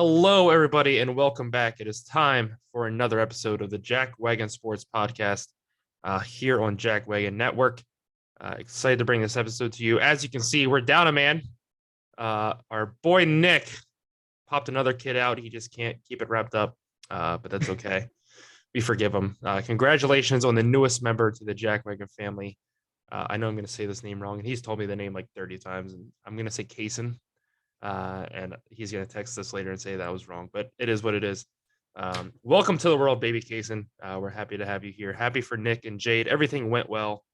Hello, everybody, and welcome back. It is time for another episode of the Wagon Sports Podcast here on Wagon Network. Excited to bring this episode to you. As you can see, we're down a man. Our boy Nick popped another kid out. He just can't keep it wrapped up, but that's okay. We forgive him. Congratulations on the newest member to the Wagon family. I know I'm going to say this name wrong, and he's told me the name like 30 times, and I'm going to say Kaysen. And he's going to text us later and say that I was wrong, but it is what it is. Welcome to the world, baby Kaysen. We're happy to have you here. Happy for Nick and Jade. Everything went well.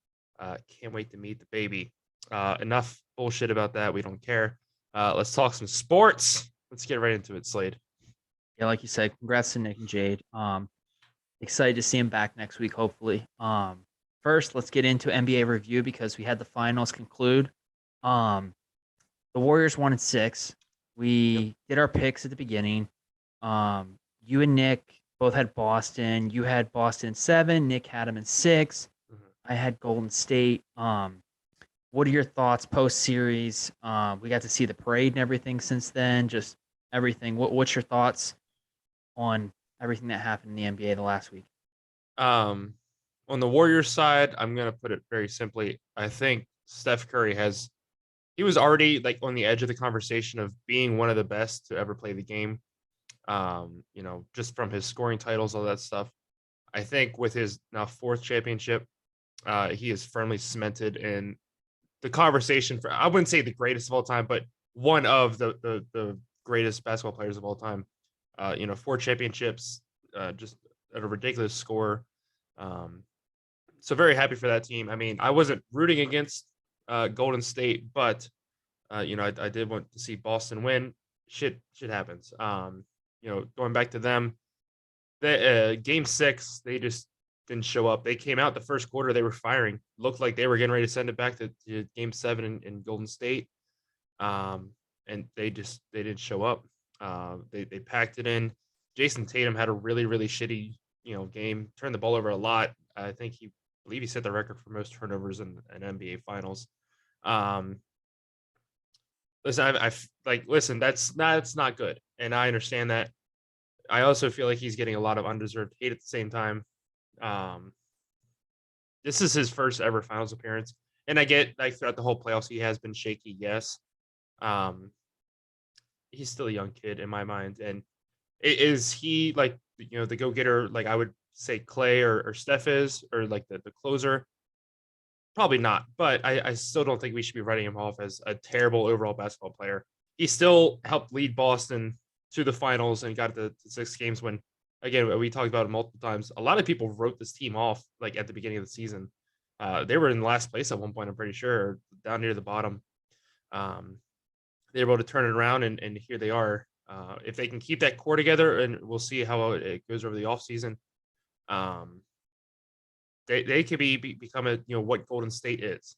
Can't wait to meet the baby. Enough bullshit about that. We don't care. Let's talk some sports. Let's get right into it, Slade. Yeah, like you said, congrats to Nick and Jade. Excited to see him back next week, hopefully. First, let's get into NBA review because we had the finals conclude. The Warriors 1-6. We did our picks at the beginning. You and Nick both had Boston. You had Boston in 7. Nick had them in 6. Mm-hmm. I had Golden State. What are your thoughts post-series? We got to see the parade and everything since then. Just everything. What's your thoughts on everything that happened in the NBA the last week? On the Warriors side, I'm going to put it very simply. I think Steph Curry he was already like on the edge of the conversation of being one of the best to ever play the game. Just from his scoring titles, all that stuff. I think with his now 4th championship, he is firmly cemented in the conversation for, I wouldn't say the greatest of all time, but one of the greatest basketball players of all time. 4 championships, just at a ridiculous score. So very happy for that team. I mean, I wasn't rooting against Golden State, but I did want to see Boston win. Shit happens. Going back to them, the game 6, they just didn't show up. They came out the first quarter, they were firing. Looked like they were getting ready to send it back to game 7 in Golden State. And they didn't show up. They packed it in. Jason Tatum had a really, really shitty, game. Turned the ball over a lot. I believe he set the record for most turnovers in an NBA Finals. Listen, that's not good, and I understand that. I also feel like he's getting a lot of undeserved hate at the same time. This is his first ever Finals appearance, and I get like throughout the whole playoffs he has been shaky. Yes, he's still a young kid in my mind, and is he like the go-getter like I would say Clay or Steph is, or like the closer? Probably not, but I still don't think we should be writing him off as a terrible overall basketball player. He still helped lead Boston to the finals and got to 6 games when, again, we talked about it multiple times. A lot of people wrote this team off like at the beginning of the season. They were in last place at one point, I'm pretty sure, down near the bottom. They were able to turn it around, and here they are. If they can keep that core together, and we'll see how it goes over the offseason. They could become what Golden State is.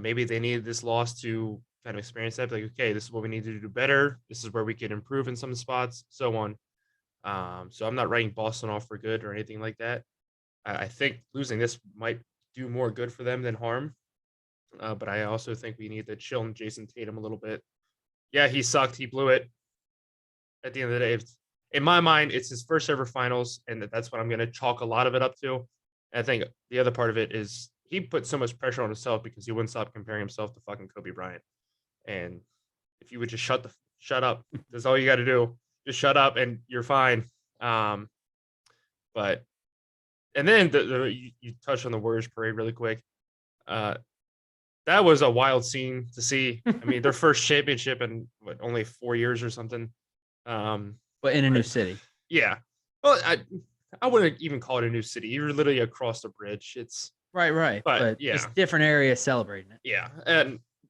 Maybe they needed this loss to kind of experience that. Like, okay, this is what we need to do better. This is where we can improve in some spots, so on. So I'm not writing Boston off for good or anything like that. I think losing this might do more good for them than harm. But I also think we need to chill on Jason Tatum a little bit. Yeah, he sucked. He blew it. At the end of the day, in my mind, it's his first ever finals, and that's what I'm going to chalk a lot of it up to. I think the other part of it is he put so much pressure on himself because he wouldn't stop comparing himself to fucking Kobe Bryant. And if you would just shut up, that's all you got to do. Just shut up and you're fine. And then you touched on the Warriors parade really quick. That was a wild scene to see. I mean, their first championship in only 4 years or something. But in a new city. Yeah. Well, I wouldn't even call it a new city. You're literally across the bridge. It's right. But yeah, it's different areas celebrating it. Yeah,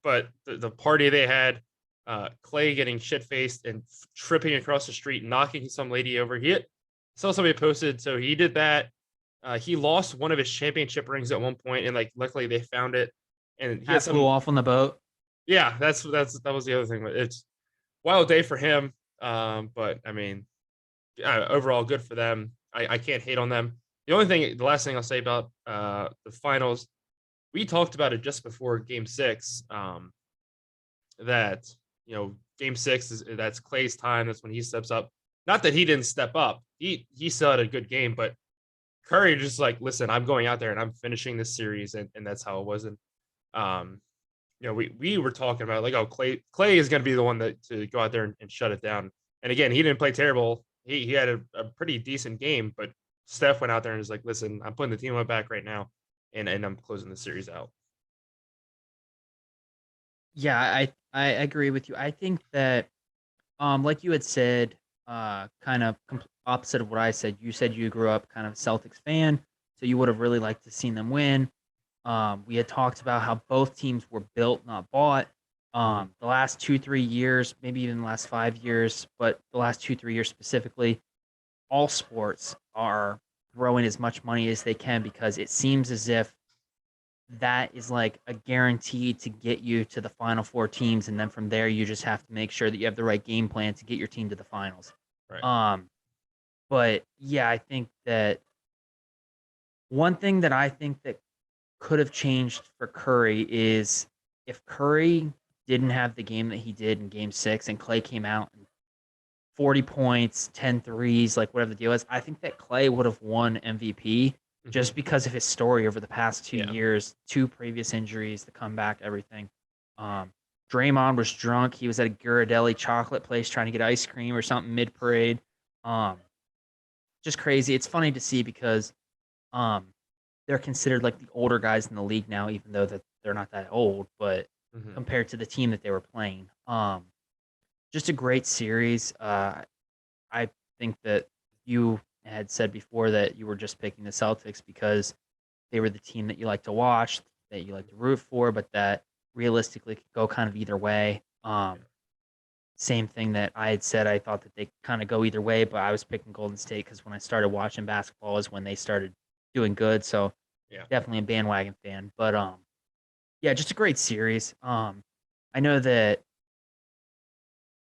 but the party they had, Clay getting shit faced and tripping across the street, knocking some lady over. Saw somebody posted, so he did that. He lost one of his championship rings at one point, and like luckily they found it. And he flew off on the boat. Yeah, that was the other thing. It's wild day for him. But I mean, overall good for them. I can't hate on them. The last thing I'll say about the finals, we talked about it just before game 6, that Game 6 that's Clay's time. That's when he steps up. Not that he didn't step up. He still had a good game, but Curry just like, listen, I'm going out there and I'm finishing this series, and that's how it was. And um, we were talking about like, oh, Clay is going to be the one that to go out there and shut it down. And again, he didn't play terrible. He had a pretty decent game, but Steph went out there and was like, listen, I'm putting the team on my back right now, and I'm closing the series out. Yeah, I agree with you. I think that like you had said, kind of opposite of what I said. You said you grew up kind of a Celtics fan, so you would have really liked to seen them win. We had talked about how both teams were built, not bought. The last 2-3 years, maybe even the last 5 years, but the last 2-3 years specifically, all sports are throwing as much money as they can because it seems as if that is like a guarantee to get you to the final four teams, and then from there you just have to make sure that you have the right game plan to get your team to the finals. Right. But yeah, I think that one thing that I think that could have changed for Curry is if Curry didn't have the game that he did in game 6 and Clay came out and 40 points, 10 threes, like whatever the deal is, I think that Clay would have won MVP just because of his story over the past 2 years, 2 previous injuries, the comeback, everything. Draymond was drunk. He was at a Ghirardelli chocolate place trying to get ice cream or something mid-parade. Just crazy. It's funny to see because they're considered like the older guys in the league now, even though that they're not that old, but compared to the team that they were playing. Just a great series. I think that you had said before that you were just picking the Celtics because they were the team that you like to watch, that you like to root for, but that realistically could go kind of either way. Same thing that I had said. I thought that they kind of go either way, but I was picking Golden State because when I started watching basketball is when they started doing good. So definitely a bandwagon fan. But yeah, just a great series. I know that,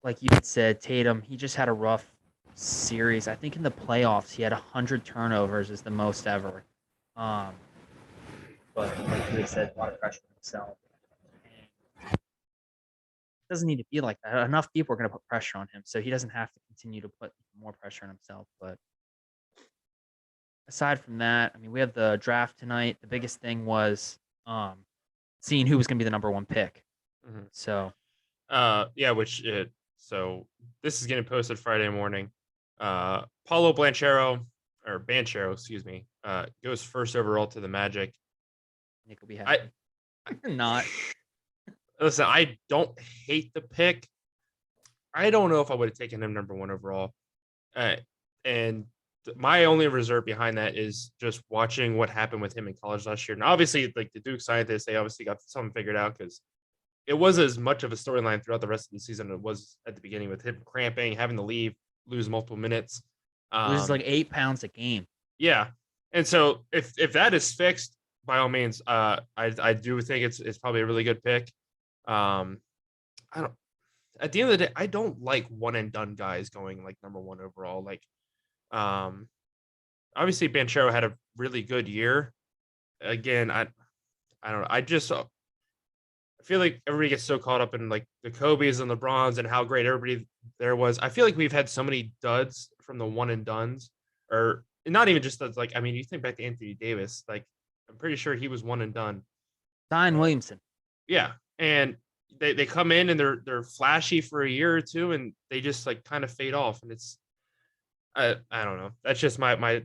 like you had said, Tatum, he just had a rough series. I think in the playoffs he had 100 turnovers, is the most ever. But like you had said, a lot of pressure on himself. It doesn't need to be like that. Enough people are going to put pressure on him, so he doesn't have to continue to put more pressure on himself. But aside from that, I mean, we have the draft tonight. The biggest thing was seeing who was going to be the number 1 pick. So, so this is getting posted Friday morning. Paulo Banchero, excuse me, goes first overall to the Magic. Nick will be happy. Not. Listen, I don't hate the pick. I don't know if I would have taken him number 1 overall. And my only reserve behind that is just watching what happened with him in college last year. And obviously, like the Duke scientists, they obviously got something figured out because it was as much of a storyline throughout the rest of the season as it was at the beginning with him cramping, having to leave, lose multiple minutes. Loses like 8 pounds a game. Yeah. And so if that is fixed, by all means, I do think it's probably a really good pick. At the end of the day, I don't like one and done guys going like number 1 overall. Like, obviously Banchero had a really good year. Again, I don't know. I feel like everybody gets so caught up in like the Kobe's and LeBrons and how great everybody there was. I feel like we've had so many duds from the one and dones, or not even just duds. Like, I mean, you think back to Anthony Davis, like I'm pretty sure he was one and done. Zion Williamson. Yeah. And they come in and they're flashy for a year or two and they just like kind of fade off. And it's, I don't know. That's just my 2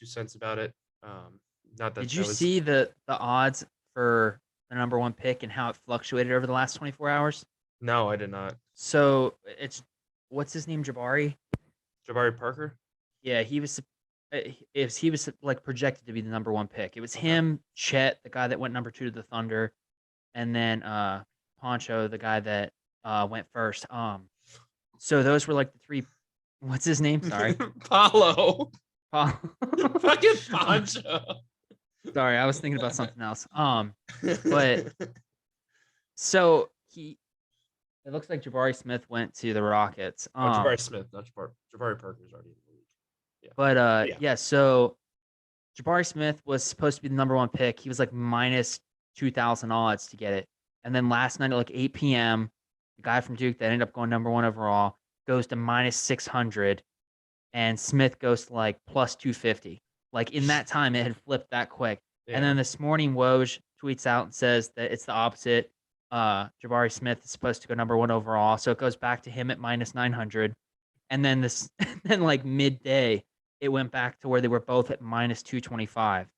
cents about it. Not that Did you see the odds for the number 1 pick and how it fluctuated over the last 24 hours? No, I did not. So it's, what's his name? Jabari Parker. Yeah, he was like projected to be the number 1 pick. It was him, Chet, the guy that went number 2 to the Thunder, and then Poncho, the guy that went first. So those were like the 3. What's his name? Sorry, Paulo. Fucking Poncho. Sorry, I was thinking about something else. But so it looks like Jabari Smith went to the Rockets. Jabari Smith, not Jabari Parker's already in the league. Yeah. But yeah, so Jabari Smith was supposed to be the number 1 pick. He was like minus 2,000 odds to get it. And then last night at like 8 p.m., the guy from Duke that ended up going number 1 overall, goes to minus 600, and Smith goes to like plus 250. Like in that time, it had flipped that quick. And Yeah. then this morning, Woj tweets out and says that it's the opposite. Jabari Smith is supposed to go number 1 overall, so it goes back to him at minus 900. And then then like midday, it went back to where they were both at minus 225.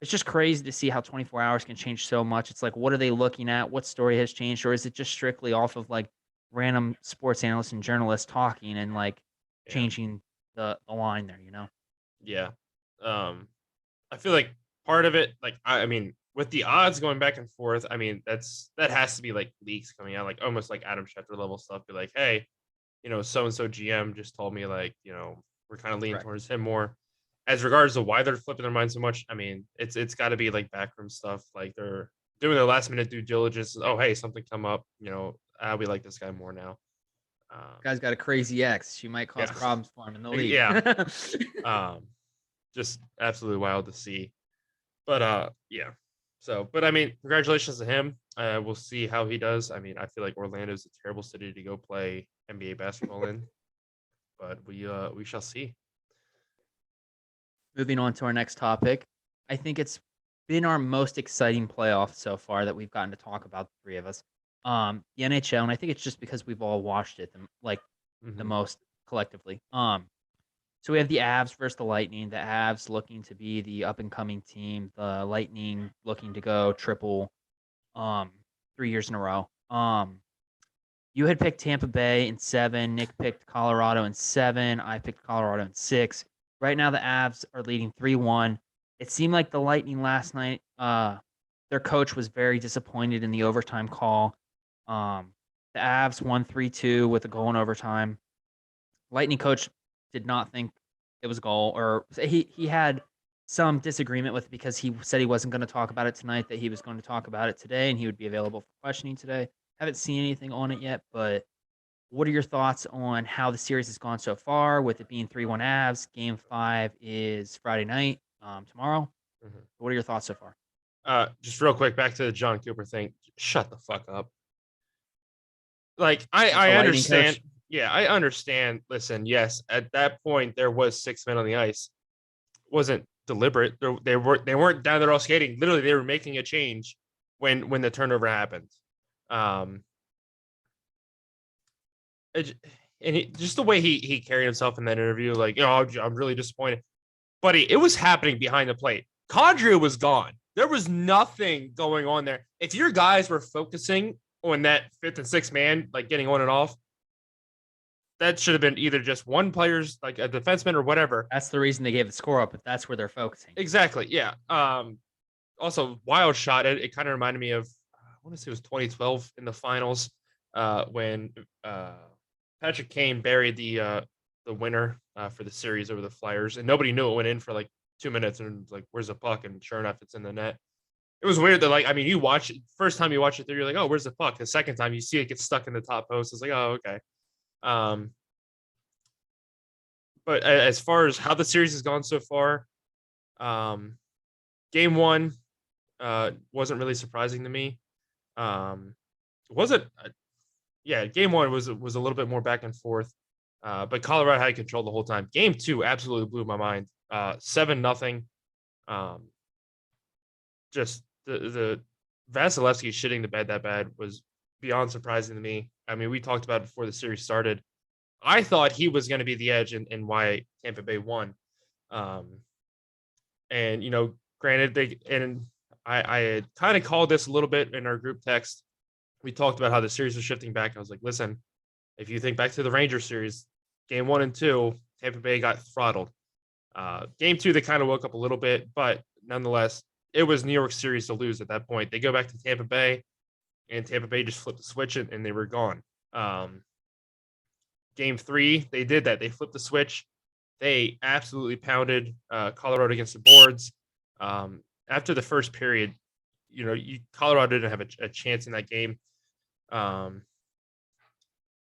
It's just crazy to see how 24 hours can change so much. It's like, what are they looking at? What story has changed? Or is it just strictly off of like random sports analysts and journalists talking and like Yeah. changing the line there, you know? Yeah. I feel like part of it, like I mean, with the odds going back and forth, I mean, that has to be like leaks coming out, like almost like Adam Schefter level stuff. Be like, hey, so and so GM just told me like, we're kind of leaning Correct. towards him more. As regards to why they're flipping their mind so much, I mean, it's got to be like backroom stuff. Like they're doing their last minute due diligence. Oh, hey, something come up. We like this guy more now. Guy's got a crazy ex. She might cause Yeah, problems for him in the league. yeah. Just absolutely wild to see. But yeah. So, but I mean, congratulations to him. We'll see how he does. I mean, I feel like Orlando's a terrible city to go play NBA basketball in, but we shall see. Moving on to our next topic. I think it's been our most exciting playoff so far that we've gotten to talk about, the three of us. The NHL, and I think it's just because we've all watched it the Mm-hmm. most collectively. So we have the Avs versus the Lightning. The Avs looking to be the up and coming team. The Lightning looking to go triple 3 years in a row. You had picked Tampa Bay in 7. Nick picked Colorado in 7. I picked Colorado in 6. Right now, the Avs are leading 3-1. It seemed like the Lightning last night, their coach was very disappointed in the overtime call. The Avs won 3-2 with a goal in overtime. Lightning coach did not think it was a goal, or he had some disagreement with it because he said he wasn't going to talk about it tonight, that he was going to talk about it today, and he would be available for questioning today. Haven't seen anything on it yet, but what are your thoughts on how the series has gone so far with it being 3-1 Avs? Game 5 is Friday night, tomorrow. Mm-hmm. What are your thoughts so far? Just real quick, back to the John Cooper thing. Shut the fuck up. Like I understand. Coach? Yeah, I understand. Listen, yes, at that point there was 6 men on the ice. Wasn't deliberate. They weren't down there all skating. Literally, they were making a change when the turnover happened. Um, just the way he carried himself in that interview, like, I'm really disappointed, buddy. It was happening behind the plate. Condria was gone. There was nothing going on there. If your guys were focusing on that fifth and sixth man, like getting on and off, that should have been either just one player's, like a defenseman or whatever. That's the reason they gave the score up, but that's where they're focusing. Exactly. Yeah. Also, wild shot. It kind of reminded me of, I want to say it was 2012 in the finals, when Patrick Kane buried the winner for the series over the Flyers, and nobody knew it went in for like 2 minutes, and it's like, where's the puck? And sure enough, it's in the net. It was weird that, like, I mean, you watch it, first time you watch it through, you're like, oh, where's the puck? The second time you see it get stuck in the top post, it's like, oh, okay. But as far as how the series has gone so far, game 1 wasn't really surprising to me. Wasn't Yeah, game 1 was a little bit more back and forth, but Colorado had control the whole time. Game 2 absolutely blew my mind. 7-0. Just the Vasilevsky shitting the bed that bad was beyond surprising to me. I mean, we talked about it before the series started. I thought he was going to be the edge in why Tampa Bay won. And, granted, I had kind of called this a little bit in our group text. We talked about how the series was shifting back. I was like, listen, if you think back to the Rangers series, game 1 and 2, Tampa Bay got throttled. Game 2, they kind of woke up a little bit, but nonetheless, it was New York series to lose at that point. They go back to Tampa Bay, and Tampa Bay just flipped the switch and they were gone. Game 3, they did that. They flipped the switch. They absolutely pounded Colorado against the boards. After the first period, Colorado didn't have a chance in that game.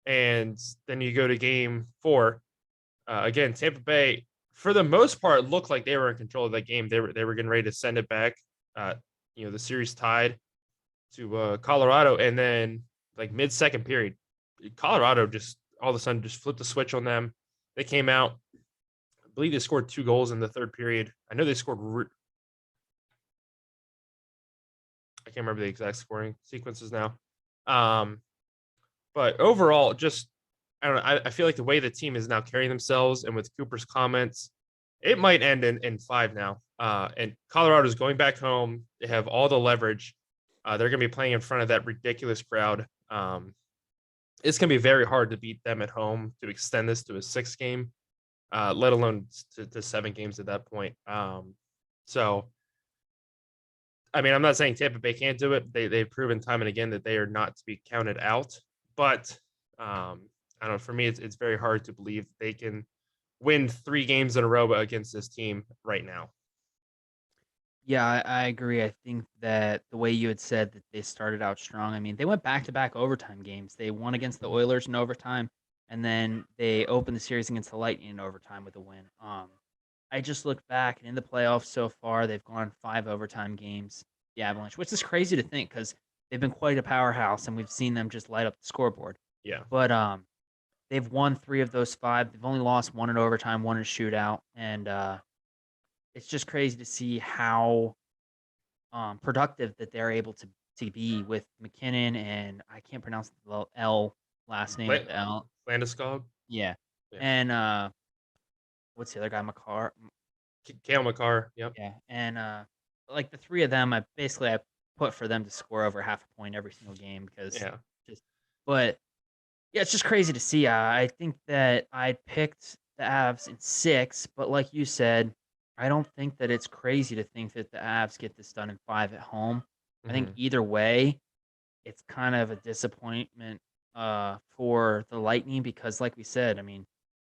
And then you go to game 4. Again, Tampa Bay, for the most part, looked like they were in control of that game. They were getting ready to send it back. The series tied to Colorado, and then like mid-second period, Colorado just all of a sudden just flipped the switch on them. They came out. I believe they scored 2 goals in the third period. I know they scored. I can't remember the exact scoring sequences now. Um, but overall, just I don't know. I feel like the way the team is now carrying themselves, and with Cooper's comments, it might end in 5 now. And Colorado's going back home. They have all the leverage. They're going to be playing in front of that ridiculous crowd. It's going to be very hard to beat them at home to extend this to a 6 game, let alone to 7 games at that point. So, I mean, I'm not saying Tampa Bay can't do it. They've proven time and again that they are not to be counted out. But I don't know. For me, it's very hard to believe they can win 3 games in a row against this team right now. Yeah, I agree. I think that the way you had said that they started out strong, I mean, they went back-to-back overtime games. They won against the Oilers in overtime, and then they opened the series against the Lightning in overtime with a win. I just looked back, and in the playoffs so far, they've gone 5 overtime games, the Avalanche, which is crazy to think because they've been quite a powerhouse, and we've seen them just light up the scoreboard. Yeah. But they've won 3 of those 5. They've only lost 1 in overtime, 1 in shootout, and it's just crazy to see how productive that they're able to be with McKinnon and I can't pronounce the L last name with the L. Landeskog. Yeah. Yeah. And what's the other guy? Cale Makar. Yep. Yeah. And like the 3 of them, I put for them to score over half a point every single game because but yeah, it's just crazy to see. I think that I picked the Avs in 6, but like you said, I don't think that it's crazy to think that the Avs get this done in 5 at home. I think either way, it's kind of a disappointment for the Lightning because, like we said, I mean,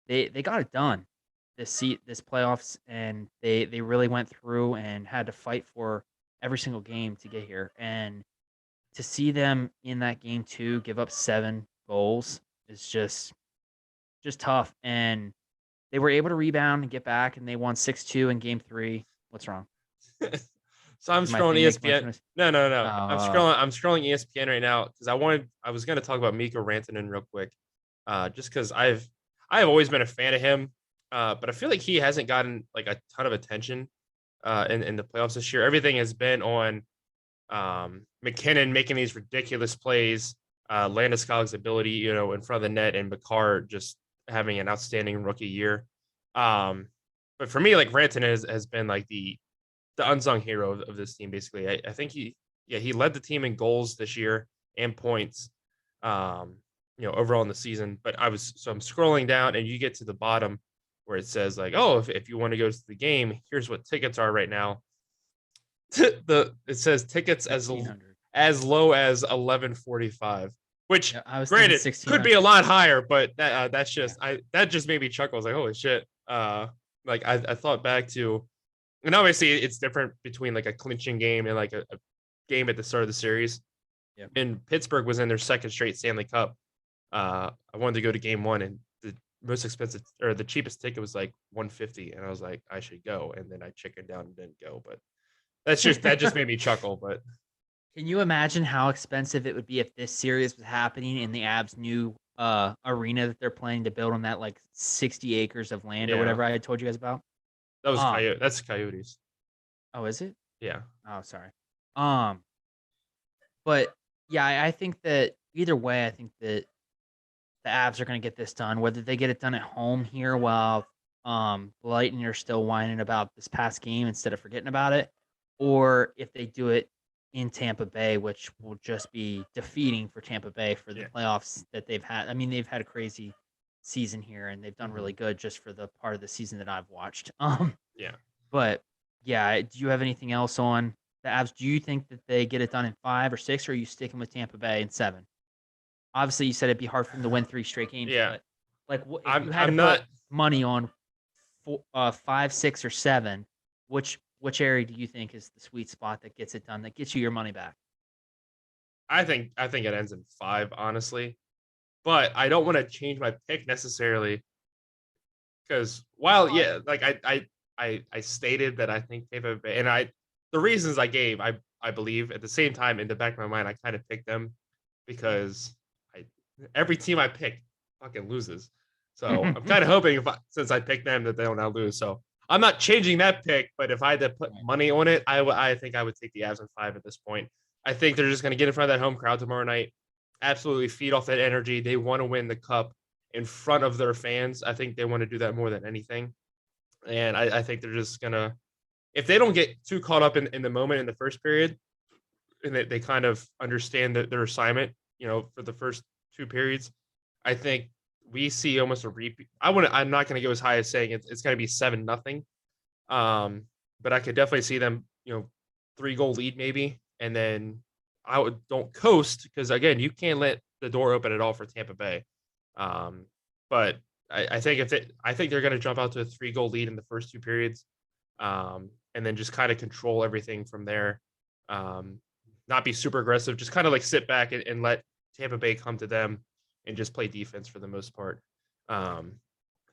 they got it done this playoffs, and they really went through and had to fight for every single game to get here. And to see them in that game 2 give up 7 goals is just tough. And they were able to rebound and get back, and they won 6-2 in game 3. What's wrong? So I'm scrolling ESPN. No. Oh, I'm scrolling ESPN right now because I was going to talk about Mikko Rantanen real quick, just because I've always been a fan of him, but I feel like he hasn't gotten like a ton of attention in the playoffs this year. Everything has been on McKinnon making these ridiculous plays, Landeskog's ability, in front of the net, and Makar just having an outstanding rookie year. But for me, like Rantanen has been like the unsung hero of this team. Basically, I think he led the team in goals this year and points, overall in the season. But I'm scrolling down, and you get to the bottom where it says like, oh, if you want to go to the game, here's what tickets are right now. It says tickets as low as 11.45, which granted could be a lot higher, but that just made me chuckle. I was like, holy shit. Like I thought back to, and obviously it's different between like a clinching game and like a game at the start of the series. Yep. And Pittsburgh was in their second straight Stanley Cup. I wanted to go to game 1, and the most expensive or the cheapest ticket was like $150, and I was like, I should go, and then I chickened down and didn't go. But that just made me chuckle. But can you imagine how expensive it would be if this series was happening in the Avs' new arena that they're planning to build on that like 60 acres of land or whatever I had told you guys about? That was that's Coyotes. Oh, is it? Yeah. Oh, sorry. But yeah, I think that either way, I think that the Avs are going to get this done. Whether they get it done at home here while the Lightning are still whining about this past game instead of forgetting about it, or if they do it in Tampa Bay, which will just be defeating for Tampa Bay for the playoffs that they've had. I mean, they've had a crazy season here, and they've done really good just for the part of the season that I've watched. But yeah, do you have anything else on the Avs? Do you think that they get it done in 5 or 6, or are you sticking with Tampa Bay in 7? Obviously, you said it'd be hard for them to win 3 straight games. Yeah, but like, if you had to put money on 5, 6, or 7, which area do you think is the sweet spot that gets it done, that gets you your money back? I think it ends in 5, honestly, but I don't want to change my pick necessarily because like I stated that I think Tampa Bay, and the reasons I gave, I believe at the same time in the back of my mind I kind of picked them because every team I pick fucking loses. So I'm kind of hoping since I picked them that they don't now lose. So I'm not changing that pick, but if I had to put money on it, I think I would take the Avs in 5 at this point. I think they're just going to get in front of that home crowd tomorrow night, absolutely feed off that energy. They want to win the cup in front of their fans. I think they want to do that more than anything. And I think they're just going to, if they don't get too caught up in the moment in the first period, and they kind of understand their assignment, for the first 2 periods, I think we see almost a repeat. I'm not going to go as high as saying it's going to be 7-0. But I could definitely see them, 3-goal lead maybe. And then don't coast, because again, you can't let the door open at all for Tampa Bay. But I think I think they're going to jump out to a 3-goal lead in the first 2 periods. And then just kind of control everything from there. Not be super aggressive, just kind of like sit back and let Tampa Bay come to them and just play defense for the most part. So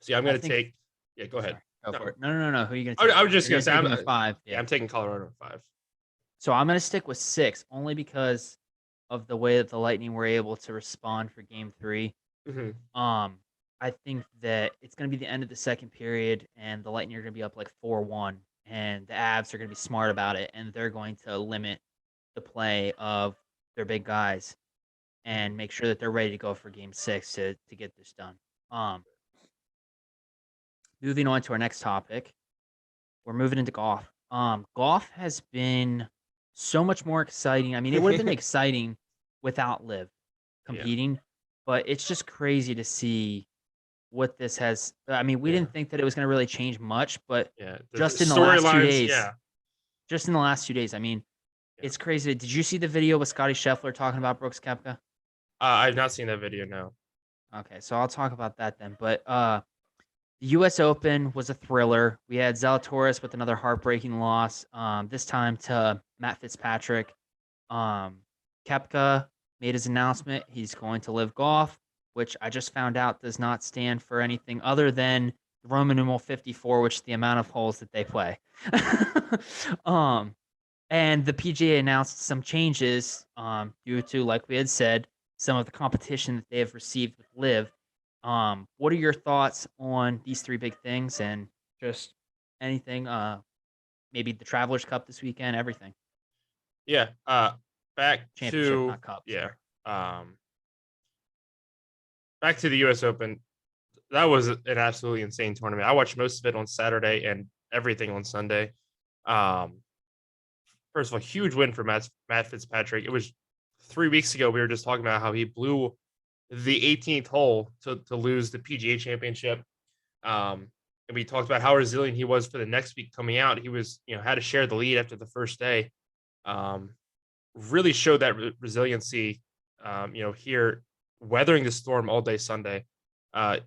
yeah, I'm going to take. Yeah, go ahead. Go for it. No. Who are you going to take? I was just going to say, I'm 5. Yeah, I'm taking Colorado at 5. So I'm going to stick with 6, only because of the way that the Lightning were able to respond for Game 3. Mm-hmm. I think that it's going to be the end of the second period, and the Lightning are going to be up like 4-1, and the Avs are going to be smart about it, and they're going to limit the play of their big guys and make sure that they're ready to go for Game 6 to get this done. Moving on to our next topic, we're moving into golf. Golf has been so much more exciting. I mean, it would have been exciting without Liv competing, but it's just crazy to see what this has. I mean, we didn't think that it was going to really change much, but just in the last 2 days, I mean, it's crazy. Did you see the video with Scotty Scheffler talking about Brooks Koepka? I've not seen that video, no. Okay, so I'll talk about that then. But the U.S. Open was a thriller. We had Zalatoris with another heartbreaking loss, this time to Matt Fitzpatrick. Koepka made his announcement. He's going to live golf, which I just found out does not stand for anything other than Roman numeral 54, which is the amount of holes that they play. And the PGA announced some changes due to, like we had said, some of the competition that they have received with Liv. What are your thoughts on these 3 big things, and just anything, maybe the Travelers Cup this weekend, everything? Yeah. Back Championship, to not Cup. Yeah. Back to the U.S. Open. That was an absolutely insane tournament. I watched most of it on Saturday and everything on Sunday. First of all, huge win for Matt Fitzpatrick. It was 3 weeks ago. We were just talking about how he blew the 18th hole to lose the PGA Championship. And we talked about how resilient he was for the next week coming out. He was, had to share the lead after the first day. Really showed that resiliency, here, weathering the storm all day Sunday. I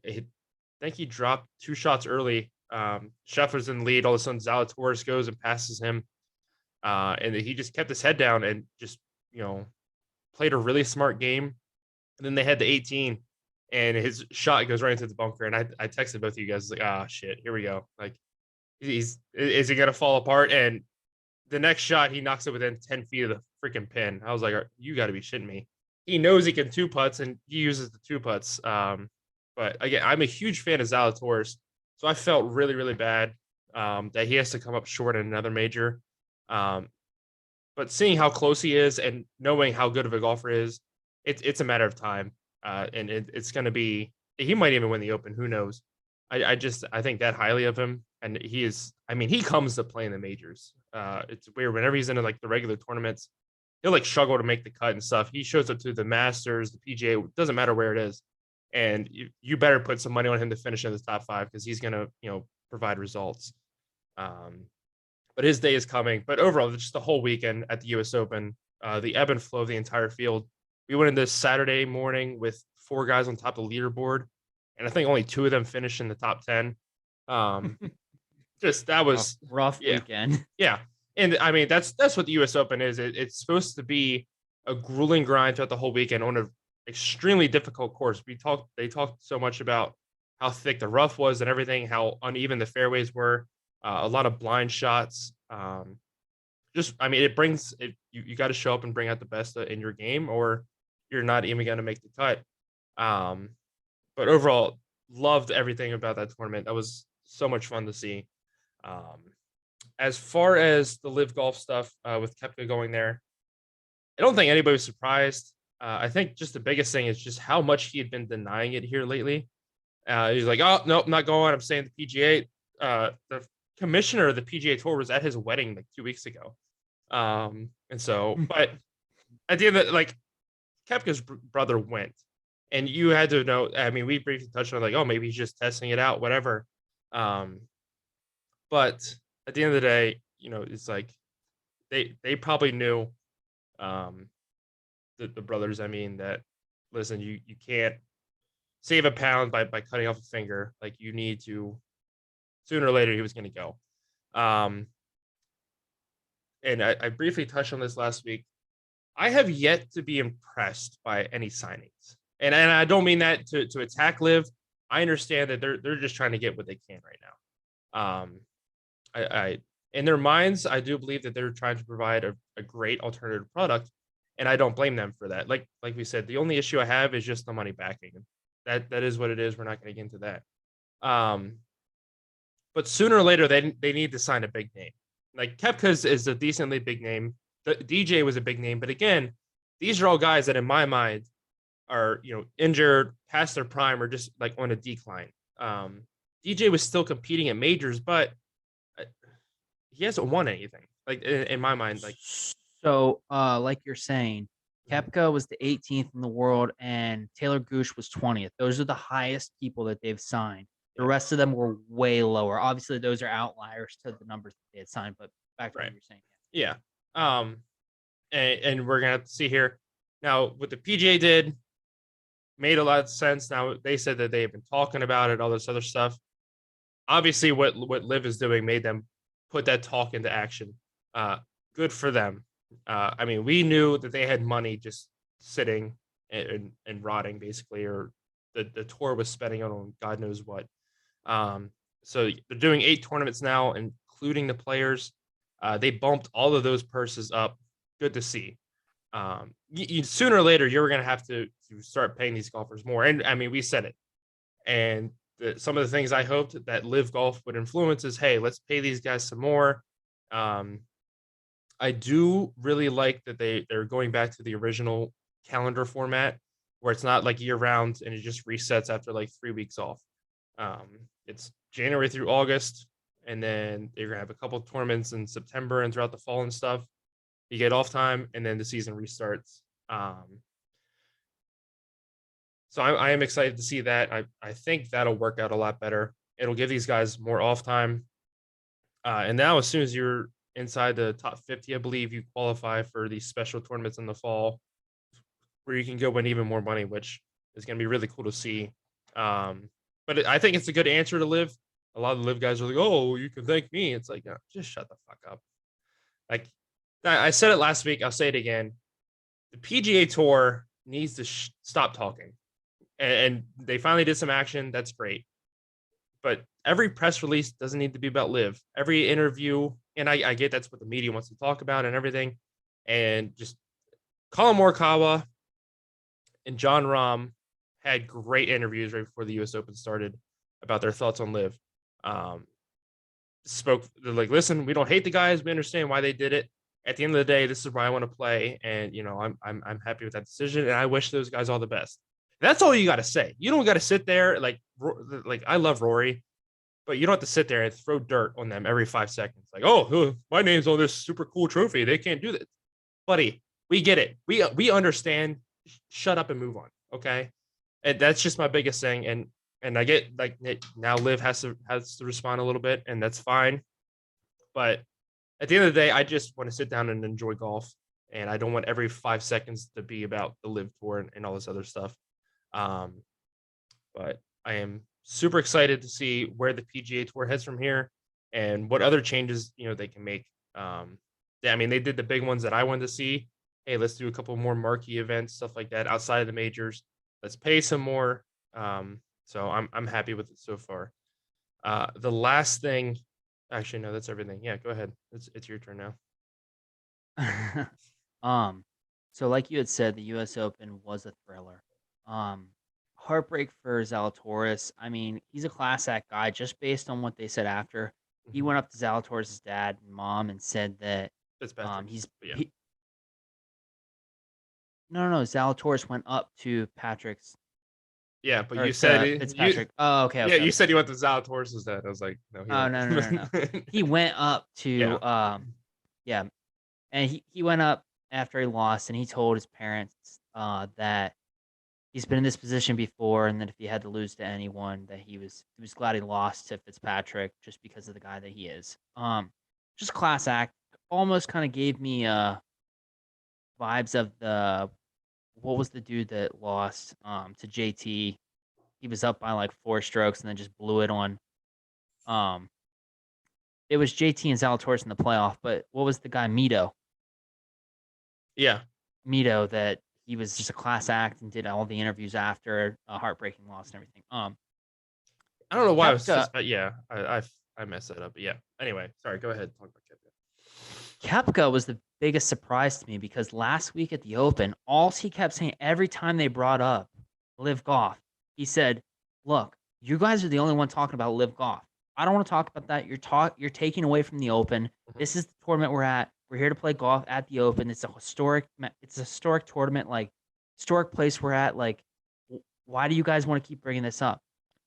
think he dropped 2 shots early. Scheffler's in the lead. All of a sudden, Zalatoris goes and passes him. And he just kept his head down and just, played a really smart game. And then they had the 18, and his shot goes right into the bunker. And I texted both of you guys, like, shit, here we go. Like, is he going to fall apart? And the next shot, he knocks it within 10 feet of the freaking pin. I was like, you got to be shitting me. He knows he can 2-putts, and he uses the 2-putts. But again, I'm a huge fan of Zalatoris, so I felt really, really bad that he has to come up short in another major. But seeing how close he is and knowing how good of a golfer he is, it's a matter of time. And it's going to be, he might even win the Open. Who knows? I think that highly of him. And he is, I mean, he comes to play in the majors. It's weird. Whenever he's into like the regular tournaments, he'll like struggle to make the cut and stuff. He shows up to the Masters, the PGA, doesn't matter where it is. And you better put some money on him to finish in the top 5, because he's going to, provide results. But his day is coming. But overall, just the whole weekend at the U.S. Open, the ebb and flow of the entire field. We went into Saturday morning with 4 guys on top of the leaderboard, and I think only 2 of them finished in the top 10. Just that was rough weekend. Yeah, and I mean that's what the U.S. Open is. It's supposed to be a grueling grind throughout the whole weekend on an extremely difficult course. They talked so much about how thick the rough was and everything, how uneven the fairways were. A lot of blind shots. It brings it. You got to show up and bring out the best in your game, or you're not even going to make the cut. Um, but overall, loved everything about that tournament. That was so much fun to see. Um, as far as the live golf stuff with Kepka going there, I don't think anybody was surprised. I think just the biggest thing is just how much he had been denying it here lately. He's like, oh, nope, I'm not going. I'm staying at the PGA. The commissioner of the PGA Tour was at his wedding like 2 weeks ago. And so, but at the end of like, Kepka's brother went, and you had to know. I mean, we briefly touched on like, oh, maybe he's just testing it out, whatever. Um, but at the end of the day, it's like they probably knew, um, the brothers. I mean, that listen, you can't save a pound by cutting off a finger. Like you need to sooner or later he was going to go. Um, and I briefly touched on this last week. I have yet to be impressed by any signings, and I don't mean that to attack Liv. I understand that they're just trying to get what they can right now. I in their minds, I do believe that they're trying to provide a great alternative product, and I don't blame them for that. Like we said, the only issue I have is just the money backing. That is what it is. We're not going to get into that. Um, but sooner or later, they need to sign a big name. Like Kepka's is a decently big name. The DJ was a big name, but again, these are all guys that in my mind are injured, past their prime, or just like on a decline. DJ was still competing at majors, but he hasn't won anything. Like in my mind, like So, like you're saying, Kepka was the 18th in the world and Taylor Gooch was 20th. Those are the highest people that they've signed. The yeah, rest of them were way lower. Obviously, those are outliers to the numbers that they had signed, but back to what right, you're saying. yeah. And we're gonna have to see here now what the PGA did made a lot of sense. Now they said that they have been talking about it, all this other stuff. Obviously, what Liv is doing made them put that talk into action. Good for them. I mean, we knew that they had money just sitting and rotting, basically, or the tour was spending on God knows what. So they're doing 8 tournaments now, including the players. They bumped all of those purses up. Good to see. Sooner or later, you're going to have to start paying these golfers more. And I mean, we said it. And some of the things I hoped that Live Golf would influence is, hey, let's pay these guys some more. I do really like that they're going back to the original calendar format where it's not like year round and it just resets after like 3 weeks off. It's January through August, and then they're gonna have a couple of tournaments in September and throughout the fall and stuff. You get off time, and then the season restarts. So I am excited to see that. I think that'll work out a lot better. It'll give these guys more off time. And now, as soon as you're inside the top 50, I believe you qualify for these special tournaments in the fall where you can go win even more money, which is going to be really cool to see. But I think it's a good answer to Live. A lot of the Live guys are like, oh, you can thank me. It's like, just shut the fuck up. Like, I said it last week. I'll say it again. The PGA Tour needs to stop talking. And they finally did some action. That's great. But every press release doesn't need to be about Live. Every interview, and I get that's what the media wants to talk about and everything. And just Colin Morikawa and John Rahm had great interviews right before the U.S. Open started about their thoughts on Live. They're like, listen, we don't hate the guys. We understand why they did it. At the end of the day, this is where I want to play, and I'm happy with that decision, and I wish those guys all the best. That's all you got to say. You don't got to sit there like I love Rory, but you don't have to sit there and throw dirt on them every 5 seconds. Like, oh, my name's on this super cool trophy. They can't do that, buddy. We get it. We understand. Shut up and move on. Okay, and that's just my biggest thing. And I get like now Liv has to respond a little bit, and that's fine. But at the end of the day, I just want to sit down and enjoy golf, and I don't want every 5 seconds to be about the Live Tour and all this other stuff. But I am super excited to see where the PGA Tour heads from here and what other changes they can make. I mean, they did the big ones that I wanted to see. Hey, let's do a couple more marquee events, stuff like that outside of the majors. Let's pay some more. So I'm happy with it so far. The last thing, actually, no, that's everything. Yeah, go ahead. It's your turn now. So like you had said, the U.S. Open was a thriller. Um, heartbreak for Zalatoris. I mean, he's a class act guy just based on what they said after. He went up to Zalatoris' dad and mom and said that Fitzpatrick. he's Yeah. no, Zalatoris went up to Patrick's Yeah, but or you said to you Fitzpatrick. Oh, okay, yeah, okay, you okay. said you went to Zalatoris' dad. I was like, no, he Oh, went. no. He went up to Yeah. yeah, and he went up after he lost, and he told his parents that he's been in this position before, and that if he had to lose to anyone, that he was glad he lost to Fitzpatrick just because of the guy that he is. Just class act. Almost kind of gave me vibes of the what was the dude that lost to JT? He was up by like 4 strokes and then just blew it on. Um, it was JT and Zalatoris in the playoff, but what was the guy Mito? Yeah. Mito that he was just a class act and did all the interviews after a heartbreaking loss and everything. I don't know why I was Kepka, yeah, I messed that up. But yeah. Anyway, sorry, go ahead. Talk about Kepka was the biggest surprise to me because last week at the Open, all he kept saying every time they brought up Live Golf, he said, "Look, you guys are the only one talking about Live Golf. I don't want to talk about that. You're taking away from the Open. This is the tournament we're at. We're here to play golf at the Open. It's a historic tournament, like historic place we're at. Like, why do you guys want to keep bringing this up?"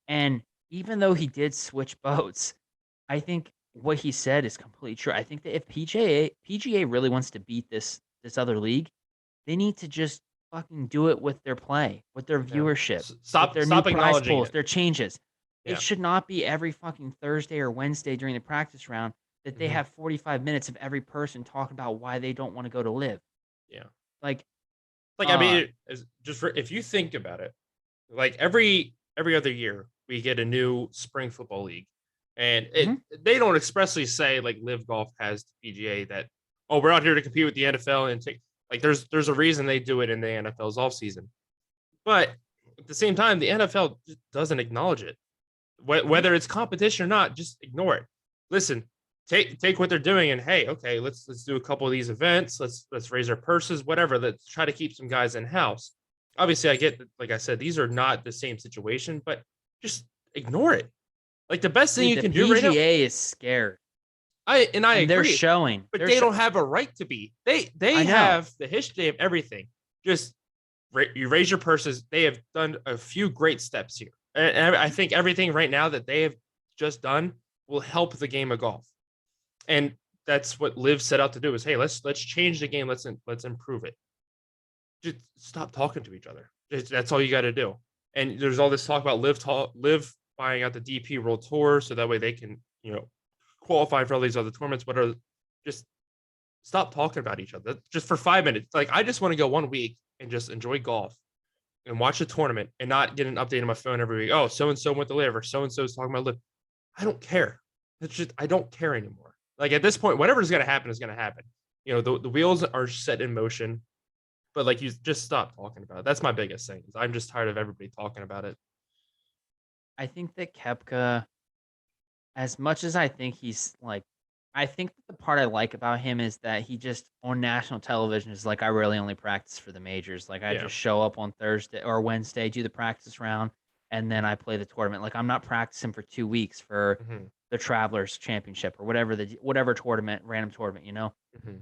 And even though he did switch boats, I think what he said is completely true. I think that if PGA really wants to beat this other league, they need to just fucking do it with their play, with their Yeah. viewership, with Stop their new prize acknowledging pools, it. their changes. Yeah. It should not be every fucking Thursday or Wednesday during the practice round that they have 45 minutes of every person talking about why they don't want to go to live. Yeah. Like, I mean, just for if you think about it, like every other year we get a new spring football league, and they don't expressly say like Live Golf has the PGA that, oh, we're out here to compete with the NFL and take, like there's a reason they do it in the NFL's off season, but at the same time the NFL just doesn't acknowledge it. Whether it's competition or not, just ignore it. Listen, take what they're doing, and hey, okay, let's do a couple of these events. Let's raise our purses, whatever. Let's try to keep some guys in house. Obviously, I get that, like I said, these are not the same situation, but just ignore it. Like the best thing you the can do right now. PGA is scared. I and agree. they're showing, but they don't have a right to be. They have the history of everything. Just you raise your purses. They have done a few great steps here. And I think everything right now that they have just done will help the game of golf. And that's what Liv set out to do is, hey, let's change the game. Let's improve it. Just stop talking to each other. That's all you got to do. And there's all this talk about Liv buying out the DP World Tour so that way they can, qualify for all these other tournaments. Whatever. Just stop talking about each other just for 5 minutes. Like, I just want to go 1 week and just enjoy golf and watch the tournament and not get an update on my phone every week. Oh, so-and-so went to live, or so-and-so is talking about live. I don't care. It's just, I don't care anymore. Like at this point, whatever's going to happen is going to happen. The wheels are set in motion, but like, you just stop talking about it. That's my biggest thing. Is I'm just tired of everybody talking about it. I think that Kepka, as much as I think he's like, I think that the part I like about him is that he just on national television is like, I really only practice for the majors. Like I just show up on Thursday or Wednesday, do the practice round, and then I play the tournament. Like I'm not practicing for 2 weeks for the Travelers Championship or whatever tournament, random tournament,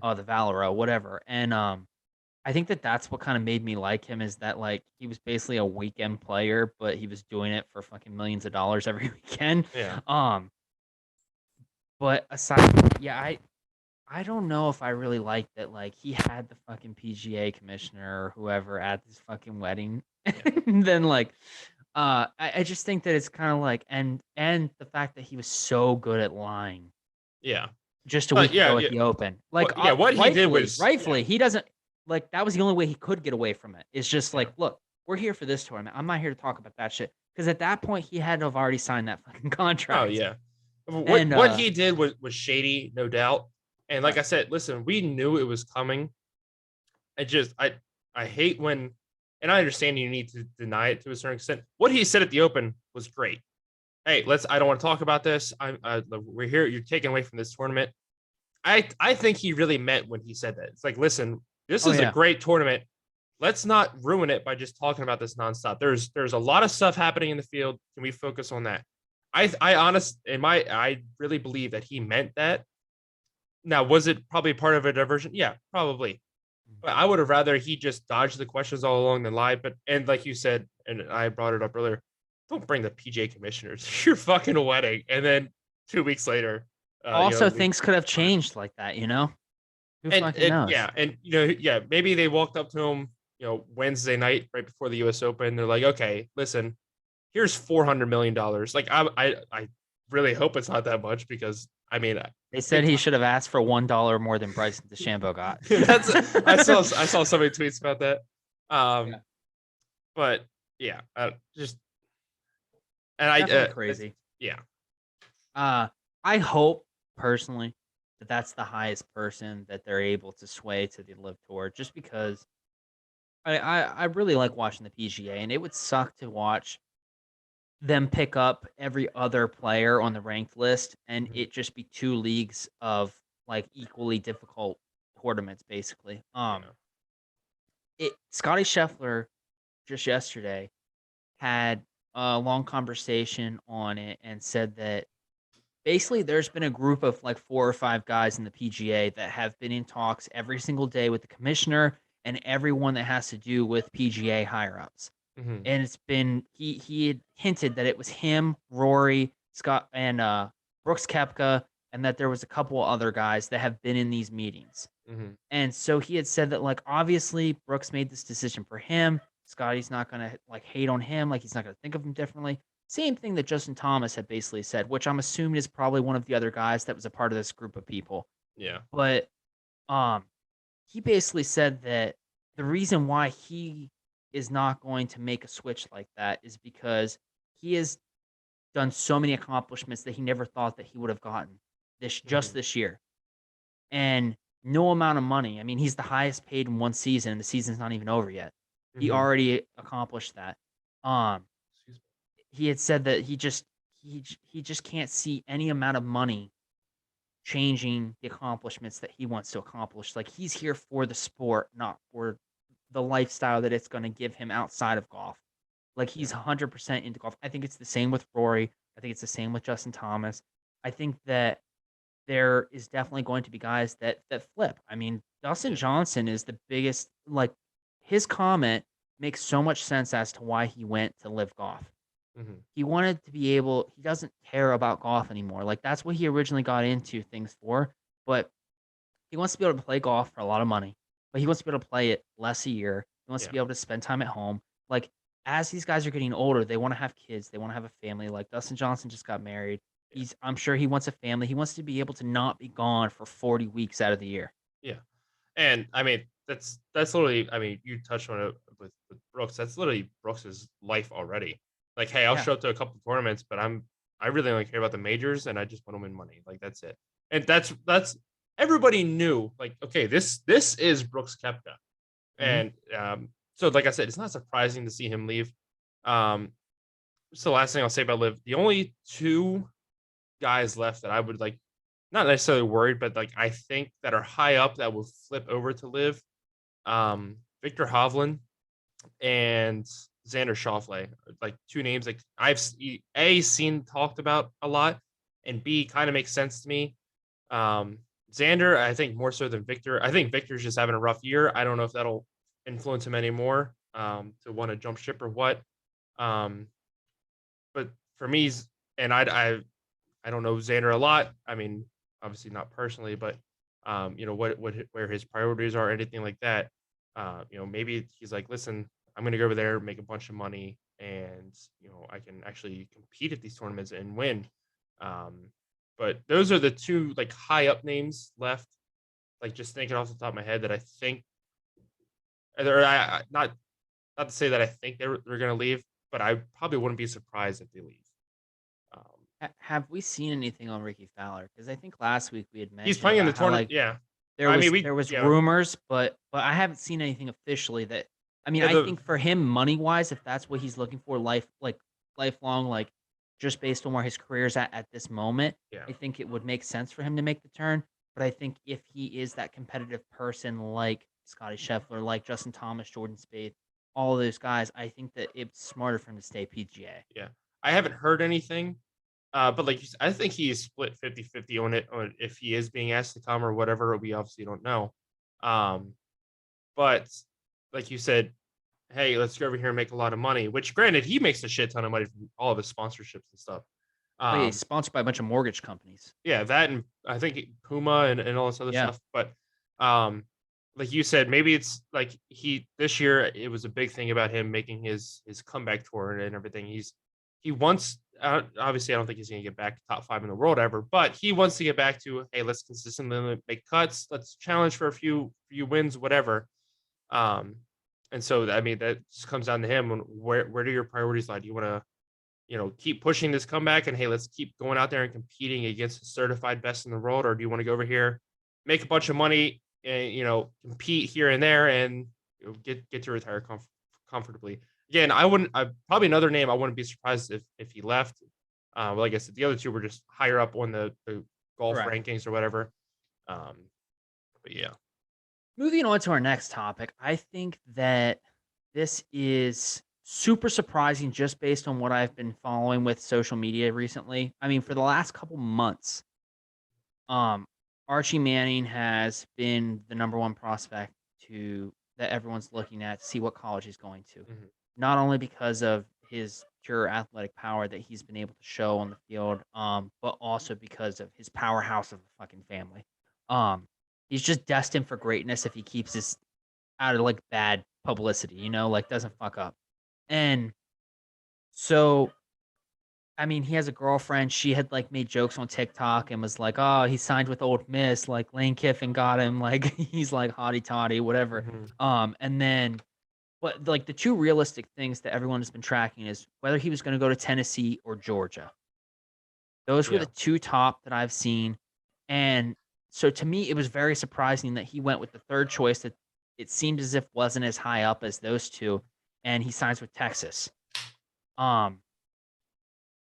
oh, the Valero, whatever. And I think that that's what kind of made me like him is that like he was basically a weekend player, but he was doing it for fucking millions of dollars every weekend. Yeah. But aside, yeah, I don't know if I really like that. Like he had the fucking PGA commissioner or whoever at this fucking wedding, and then like, I just think that it's kind of like, and the fact that he was so good at lying. Yeah. Just a week ago at the Open, like what he did was rightfully he doesn't like that was the only way he could get away from it. It's just like, look, we're here for this tournament. I'm not here to talk about that shit because at that point he had to have already signed that fucking contract. Oh yeah. What he did was shady, no doubt. And like I said, listen, we knew it was coming. I hate when, and I understand you need to deny it to a certain extent. What he said at the Open was great. Hey, I don't want to talk about this. We're here. You're taking away from this tournament. I think he really meant when he said that. It's like, listen, this is a great tournament. let's not ruin it by just talking about this nonstop. There's a lot of stuff happening in the field. Can we focus on that? I really believe that he meant that. Now, was it probably part of a diversion? Yeah, probably. But I would have rather he just dodged the questions all along the line. But and like you said, and I brought it up earlier, don't bring the PJ commissioners to your fucking wedding, and then 2 weeks later, Also, things could have changed like that, Who fucking knows? yeah, and yeah, maybe they walked up to him, Wednesday night right before the U.S. Open. They're like, okay, listen, here's $400 million. Like I really hope it's not that much because I mean, They said he should have asked for $1 more than Bryson DeChambeau got. that's I saw so many tweets about that. Yeah. But yeah, just and Definitely crazy. Yeah. I hope personally that that's the highest person that they're able to sway to the Live Tour, just because I really like watching the PGA, and it would suck to watch them pick up every other player on the ranked list and it just be two leagues of like equally difficult tournaments, basically. Scotty Scheffler just yesterday had a long conversation on it and said that basically there's been a group of like 4 or 5 guys in the PGA that have been in talks every single day with the commissioner and everyone that has to do with PGA higher ups. Mm-hmm. And it's been he had hinted that it was him, Rory, Scott, and Brooks Koepka, and that there was a couple other guys that have been in these meetings. Mm-hmm. And so he had said that like obviously Brooks made this decision for him. Scotty's not gonna like hate on him, like he's not gonna think of him differently. Same thing that Justin Thomas had basically said, which I'm assuming is probably one of the other guys that was a part of this group of people. Yeah. But he basically said that the reason why he is not going to make a switch like that is because he has done so many accomplishments that he never thought that he would have gotten this year. And no amount of money. I mean, he's the highest paid in one season, and the season's not even over yet. He already accomplished that. He had said that he just can't see any amount of money changing the accomplishments that he wants to accomplish. Like he's here for the sport, not for the lifestyle that it's going to give him outside of golf. Like he's 100% into golf. I think it's the same with Rory. I think it's the same with Justin Thomas. I think that there is definitely going to be guys that flip. I mean, Dustin Johnson is the biggest, like his comment makes so much sense as to why he went to Live Golf. He wanted to be able, he doesn't care about golf anymore. Like that's what he originally got into things for, but he wants to be able to play golf for a lot of money, but he wants to be able to play it less a year. He wants to be able to spend time at home. Like as these guys are getting older, they want to have kids. They want to have a family. Like Dustin Johnson just got married. I'm sure he wants a family. He wants to be able to not be gone for 40 weeks out of the year. Yeah. And I mean, that's literally, I mean, you touched on it with Brooks. That's literally Brooks's life already. Like, hey, I'll show up to a couple tournaments, but I really only care about the majors and I just want to win money. Like that's it. And that's everybody knew, like, okay, this is Brooks Koepka. And so like I said, it's not surprising to see him leave. So the last thing I'll say about Liv, the only 2 guys left that I would like, not necessarily worried, but like I think that are high up that will flip over to Liv. Victor Hovland and Xander Schauffele, like 2 names like I've seen talked about a lot, and B kind of makes sense to me. Xander, I think more so than Victor. I think Victor's just having a rough year. I don't know if that'll influence him anymore to want to jump ship or what. But for me, and I don't know Xander a lot. I mean, obviously not personally, but what where his priorities are, anything like that. Maybe he's like, listen, I'm going to go over there, make a bunch of money, and I can actually compete at these tournaments and win. But those are the 2 like high up names left. Like just thinking off the top of my head that I think, not to say that I think they're going to leave, but I probably wouldn't be surprised if they leave. Have we seen anything on Ricky Fowler? Because I think last week we had mentioned he's playing in the tournament. There was rumors, but I haven't seen anything officially that. I mean, I think for him, money wise, if that's what he's looking for, lifelong, like just based on where his career's at this moment, I think it would make sense for him to make the turn. But I think if he is that competitive person like Scotty Scheffler, like Justin Thomas, Jordan Spieth, all of those guys. I think that it's smarter for him to stay PGA. Yeah. I haven't heard anything. But like you said, I think he's split 50-50 on it, on if he is being asked to come or whatever. We obviously don't know. Um, but like you said, hey, let's go over here and make a lot of money. Which, granted, he makes a shit ton of money from all of his sponsorships and stuff. Oh yeah, he's sponsored by a bunch of mortgage companies. Yeah, that, and I think Puma and all this other Yeah. stuff. But um, like you said, maybe it's like he this year it was a big thing about him making his comeback tour and everything. He wants, obviously I don't think he's going to get back top 5 in the world ever, but he wants to get back to, hey, let's consistently make cuts, let's challenge for a few wins, whatever. Um, and so I mean that just comes down to him. Where do your priorities lie? Do you want to, keep pushing this comeback and, hey, let's keep going out there and competing against the certified best in the world? Or do you want to go over here, make a bunch of money and, compete here and there and get to retire comfortably? Again, probably another name I wouldn't be surprised if he left. Like I said, the other two were just higher up on the golf Correct. rankings or whatever. But yeah. Moving on to our next topic, I think that this is super surprising just based on what I've been following with social media recently. I mean, for the last couple months, um, Archie Manning has been the number one prospect that everyone's looking at to see what college he's going to. Mhm. Not only because of his pure athletic power that he's been able to show on the field, but also because of his powerhouse of a fucking family. He's just destined for greatness if he keeps this out of like bad publicity, like doesn't fuck up. And so, I mean, he has a girlfriend. She had like made jokes on TikTok and was like, "Oh, he signed with Old Miss. Like Lane Kiffin got him. Like he's like hotty toddy, whatever." Mhm. And then, but like the two realistic things that everyone has been tracking is whether he was going to go to Tennessee or Georgia. Those were the Yeah. two top that I've seen. And so to me, it was very surprising that he went with the third choice that it seemed as if wasn't as high up as those two, and he signs with Texas. Um,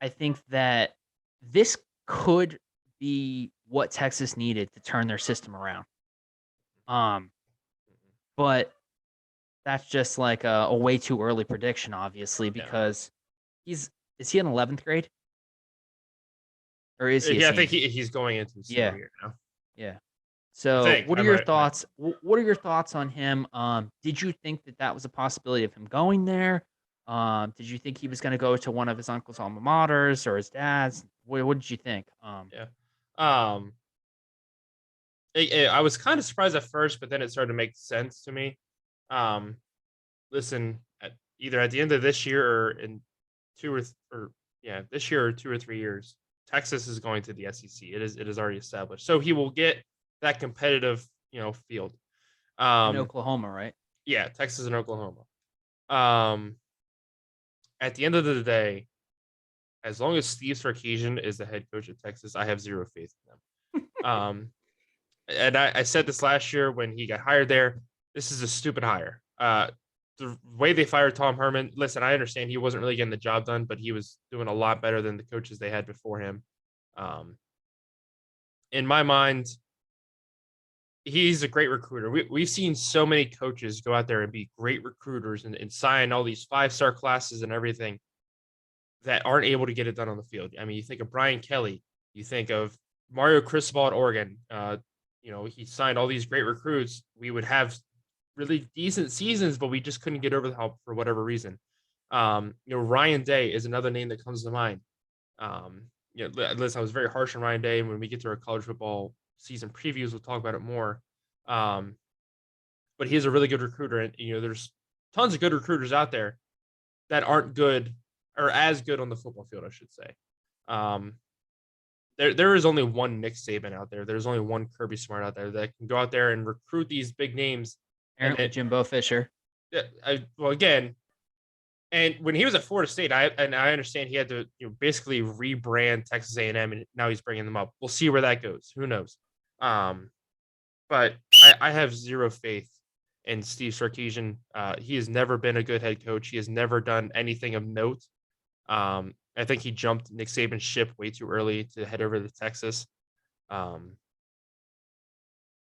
I think that this could be what Texas needed to turn their system around. Um, but that's just like a way too early prediction, obviously, Yeah. because is he in 11th grade or is he a Yeah, I think senior? he's going into the senior Yeah, year now. yeah. I So, think what I are your might. thoughts? What are your thoughts on him? Did you think that that was a possibility of him going there? Did you think he was going to go to one of his uncle's alma maters or his dad's? What did you think? Yeah. Um, I was kind of surprised at first, but then it started to make sense to me. Um, Listen, either at the end of this year or in this year or 2 or 3 years, Texas is going to the SEC. It is already established, so he will get that competitive, field. In Um, Oklahoma, right? yeah, Texas and Oklahoma. Um, at the end of the day, as long as Steve Sarkisian is the head coach of Texas, I have zero faith in them. And I said this last year when he got hired there. This is a stupid hire. The way they fired Tom Herman, listen, I understand he wasn't really getting the job done, but he was doing a lot better than the coaches they had before him. Um, in my mind, he's a great recruiter. We've seen so many coaches go out there and be great recruiters and sign all these 5-star classes and everything that aren't able to get it done on the field. I mean, you think of Brian Kelly, you think of Mario Cristobal at Oregon. He signed all these great recruits. We would have really decent seasons, but we just couldn't get over the hump for whatever reason. Ryan Day is another name that comes to mind. Listen, I was very harsh on Ryan Day. And when we get to our college football season previews, we'll talk about it more. But he is a really good recruiter, and there's tons of good recruiters out there that aren't good or as good on the football field, I should say. Um, there is only one Nick Saban out there. There's only one Kirby Smart out there that can go out there and recruit these big names. And Apparently, Jimbo Fisher. well, again, and when he was at Florida State, I understand he had to basically rebrand Texas A&M, and now he's bringing them up. We'll see where that goes. Who knows? But I have zero faith in Steve Sarkisian. He has never been a good head coach. He has never done anything of note. I think he jumped Nick Saban's ship way too early to head over to Texas.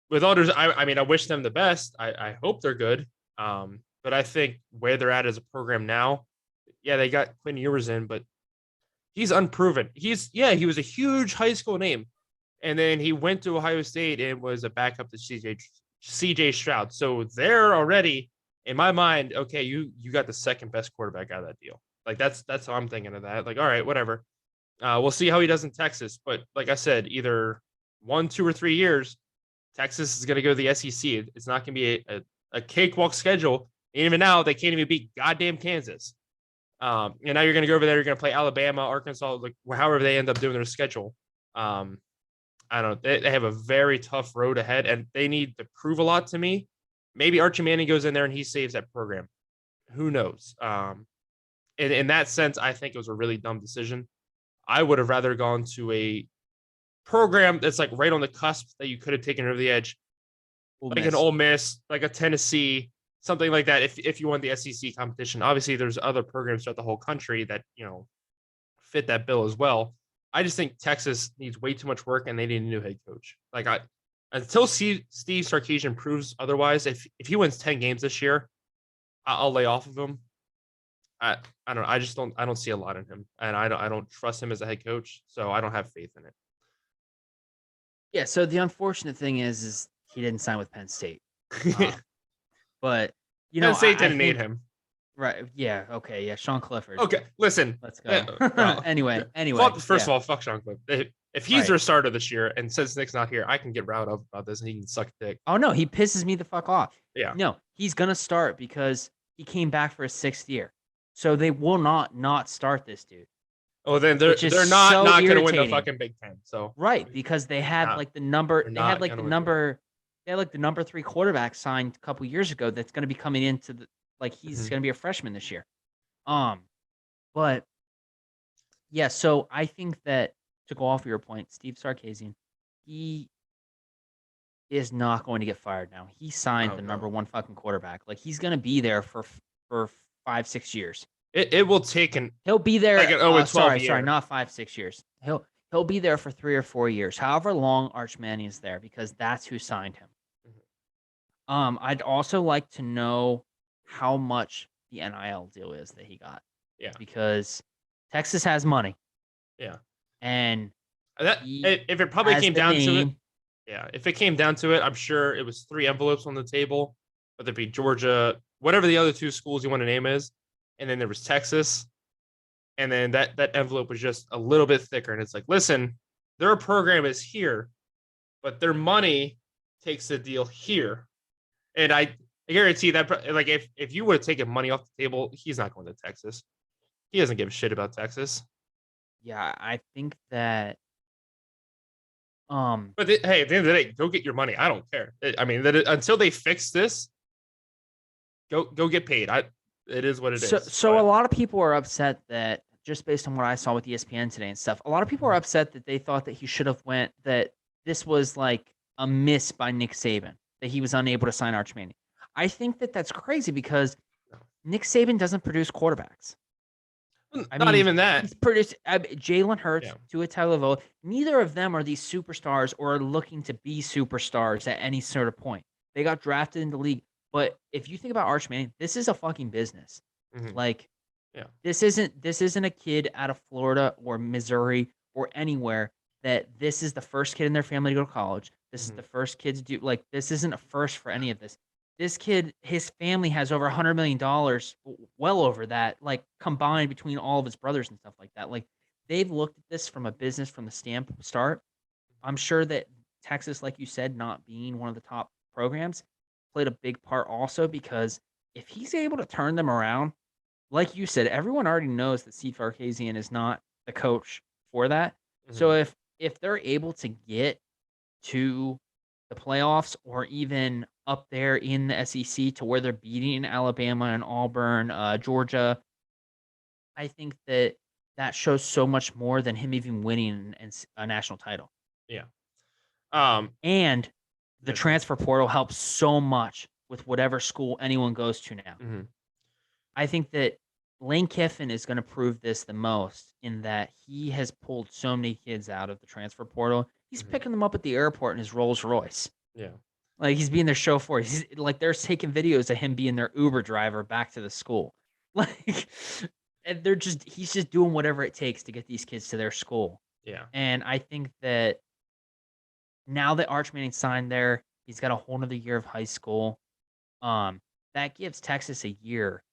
with all due, I mean, I wish them the best. I hope they're good. But I think where they're at as a program now, yeah, they got Quinn Ewers in, but he's unproven. He was a huge high school name, and then he went to Ohio State and was a backup to CJ Stroud. So they're already, in my mind, okay, you got the second best quarterback out of that deal. Like that's how I'm thinking of that. Like, all right, whatever. We'll see how he does in Texas. But like I said, either 1, 2, or 3 years, Texas is going to go to the SEC. It's not going to be a cakewalk schedule. And even now, they can't even beat goddamn Kansas. And now you're going to go over there. You're going to play Alabama, Arkansas, like however they end up doing their schedule. I don't know. They have a very tough road ahead, and they need to prove a lot to me. Maybe Archie Manning goes in there and he saves that program. Who knows? In that sense, I think it was a really dumb decision. I would have rather gone to a program that's like right on the cusp that you could have taken over the edge, like an Ole Miss, like a Tennessee, something like that. If you want the SEC competition, obviously there's other programs throughout the whole country that fit that bill as well. I just think Texas needs way too much work, and they need a new head coach. Until Steve Sarkisian proves otherwise, if he wins 10 games this year, I'll lay off of him. I don't know. I don't see a lot in him, and I don't trust him as a head coach, so I don't have faith in it. Yeah. So the unfortunate thing is he didn't sign with Penn State, but Penn State didn't need him. Right. Yeah. Okay. Yeah. Sean Clifford. Okay. Listen. Let's go. Anyway. First of all, fuck Sean Clifford. If he's their starter this year, and since Nick's not here, I can get riled up about this, and he can suck dick. Oh no, he pisses me the fuck off. Yeah. No, he's gonna start because he came back for his 6th year, so they will not start this dude. Oh, then they're not going to win the fucking Big Ten. So right, because they had like the number, they had like the number 3 quarterback signed a couple years ago. That's going to be coming into the he's going to be a freshman this year. But yeah, so I think that to go off of your point, Steve Sarkisian, he is not going to get fired now. He signed the number 1 fucking quarterback. Like he's going to be there for 5-6 years. It will take he'll be there like an 0-12 sorry, not 5-6 years. He'll be there for 3 or 4 years, however long Arch Manning is there, because that's who signed him. I'd also like to know how much the NIL deal is that he got. Yeah. Because Texas has money. Yeah. And if it probably came down to it. Yeah. If it came down to it, I'm sure it was 3 envelopes on the table, whether it be Georgia, whatever the other 2 schools you want to name is. And then there was Texas. And then that envelope was just a little bit thicker. And it's like, listen, their program is here, but their money takes the deal here. And I guarantee that, like, if you would have taken money off the table, he's not going to Texas. He doesn't give a shit about Texas. Yeah, I think that. But hey, at the end of the day, go get your money. I don't care. Until they fix this, go get paid. It is what it is. So a lot of people are upset that, just based on what I saw with ESPN today and stuff, a lot of people are upset that they thought that he should have that this was like a miss by Nick Saban, that he was unable to sign Arch Manning. I think that that's crazy because Nick Saban doesn't produce quarterbacks. Not even that. He's produced Jalen Hurts, Tua Tagovailoa. Neither of them are these superstars or are looking to be superstars at any sort of point. They got drafted in the league. But if you think about Arch Manning, this is a fucking business. This isn't a kid out of Florida or Missouri or anywhere that this is the first kid in their family to go to college. This is the first kid to do, this isn't a first for any of this. This kid, his family has over $100 million, well over that, combined between all of his brothers and stuff like that. They've looked at this from a business from the start. I'm sure that Texas, like you said, not being one of the top programs, played a big part also, because if he's able to turn them around, like you said, everyone already knows that Steve Sarkisian is not the coach for that. So if they're able to get to the playoffs or even up there in the SEC to where they're beating Alabama and Auburn, Georgia, I think that shows so much more than him even winning a national title. Yeah. And the transfer portal helps so much with whatever school anyone goes to now. I think that Lane Kiffin is going to prove this the most, in that he has pulled so many kids out of the transfer portal. He's picking them up at the airport in his Rolls Royce. Yeah. Like he's being their chauffeur. He's like they're taking videos of him being their Uber driver back to the school. Like and he's just doing whatever it takes to get these kids to their school. Yeah. And I think that now that Arch Manning signed there, he's got a whole nother year of high school. That gives Texas a year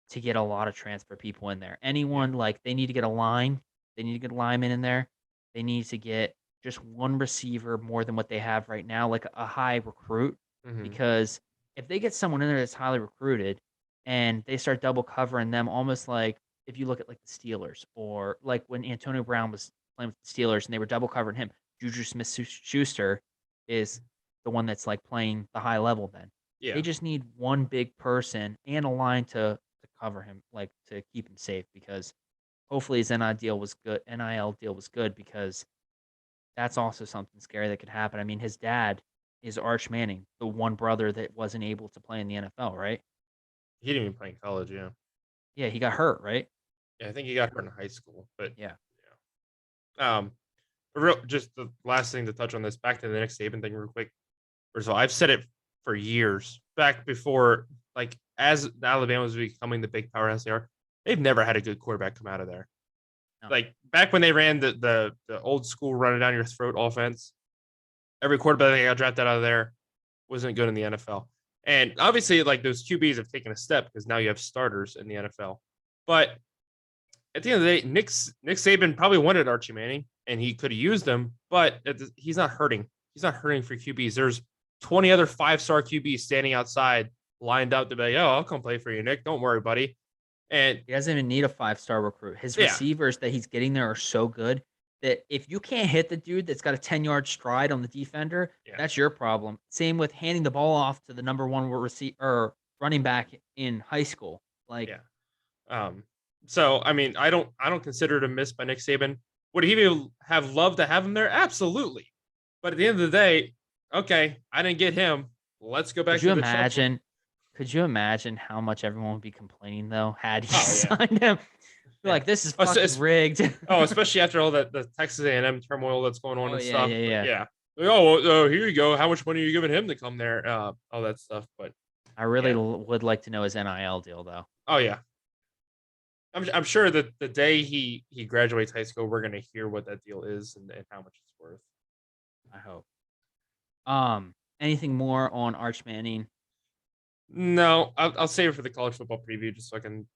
to get a lot of transfer people in there. Anyone like they need to get a line, they need to get a lineman in there. They need to get just one receiver more than what they have right now, like a high recruit. Mm-hmm. Because if they get someone in there that's highly recruited and they start double covering them, almost like if you look at like the Steelers or like when Antonio Brown was playing with the Steelers and they were double covering him, Juju Smith Schuster is the one that's like playing the high level then. Yeah. They just need one big person and a line to cover him, like to keep him safe because hopefully his NIL deal was good because that's also something scary that could happen. I mean, his dad is Arch Manning, the one brother that wasn't able to play in the NFL, right? He didn't even play in college. Yeah. Yeah, he got hurt, right? Yeah. I think he got hurt in high school, but Yeah. for real, just the last thing to touch on this, back to the Nick Saban thing real quick. First of all, I've said it for years, back before, like, as Alabama was becoming the big powerhouse they are, they've never had a good quarterback come out of there. No. Like, back when they ran the old school run it down your throat offense, every quarterback that got drafted out of there wasn't good in the NFL. And obviously, like, those QBs have taken a step because now you have starters in the NFL. But at the end of the day, Nick Saban probably wanted Archie Manning, and he could have used them, but he's not hurting. He's not hurting for QBs. There's 20 other 5-star QBs standing outside, lined up to be like, oh, I'll come play for you, Nick. Don't worry, buddy. And he doesn't even need a 5-star recruit. His Yeah. receivers that he's getting there are so good that if you can't hit the dude that's got a 10-yard stride on the defender, that's your problem. Same with handing the ball off to the number one receiver running back in high school. Like, So I mean, I don't consider it a miss by Nick Saban. Would he have loved to have him there? Absolutely. But at the end of the day, okay, I didn't get him. Let's go back could to you the imagine? Could you imagine how much everyone would be complaining though had he Oh, yeah. signed him? Yeah. Like this is fucking rigged. Especially after all that the Texas A&M turmoil that's going on and stuff. Yeah. Like, oh, here you go. How much money are you giving him to come there? All that stuff. But I really would like to know his NIL deal though. Oh yeah. I'm sure that the day he graduates high school, we're gonna hear what that deal is and how much it's worth. I hope. Anything more on Arch Manning? No, I'll save it for the college football preview just so I can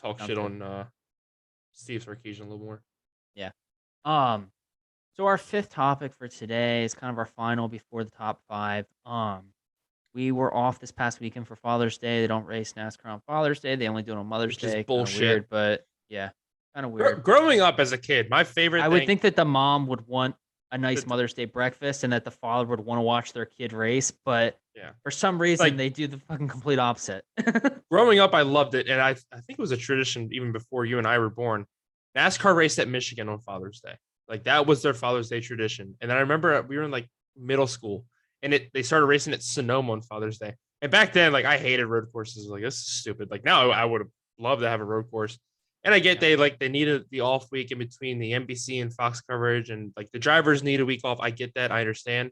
talk Sounds shit good. on Steve Sarkisian a little more. Yeah. So our fifth topic for today is kind of our final before the top five. We were off this past weekend for Father's Day. They don't race NASCAR on Father's Day. They only do it on Mother's Which is Day. bullshit. Weird, but yeah, kind of weird. Growing up as a kid, my favorite I thing, would think that the mom would want a nice Mother's Day breakfast and that the father would want to watch their kid race, but for some reason they do the fucking complete opposite. Growing up, I loved it, and I think it was a tradition even before you and I were born. NASCAR raced at Michigan on Father's Day. Like that was their Father's Day tradition. And then I remember we were in like middle school, and they started racing at Sonoma on Father's Day. And back then, like I hated road courses. Like this is stupid. Like now I would have loved to have a road course. And I get they needed the off week in between the NBC and Fox coverage, and like the drivers need a week off. I get that. I understand.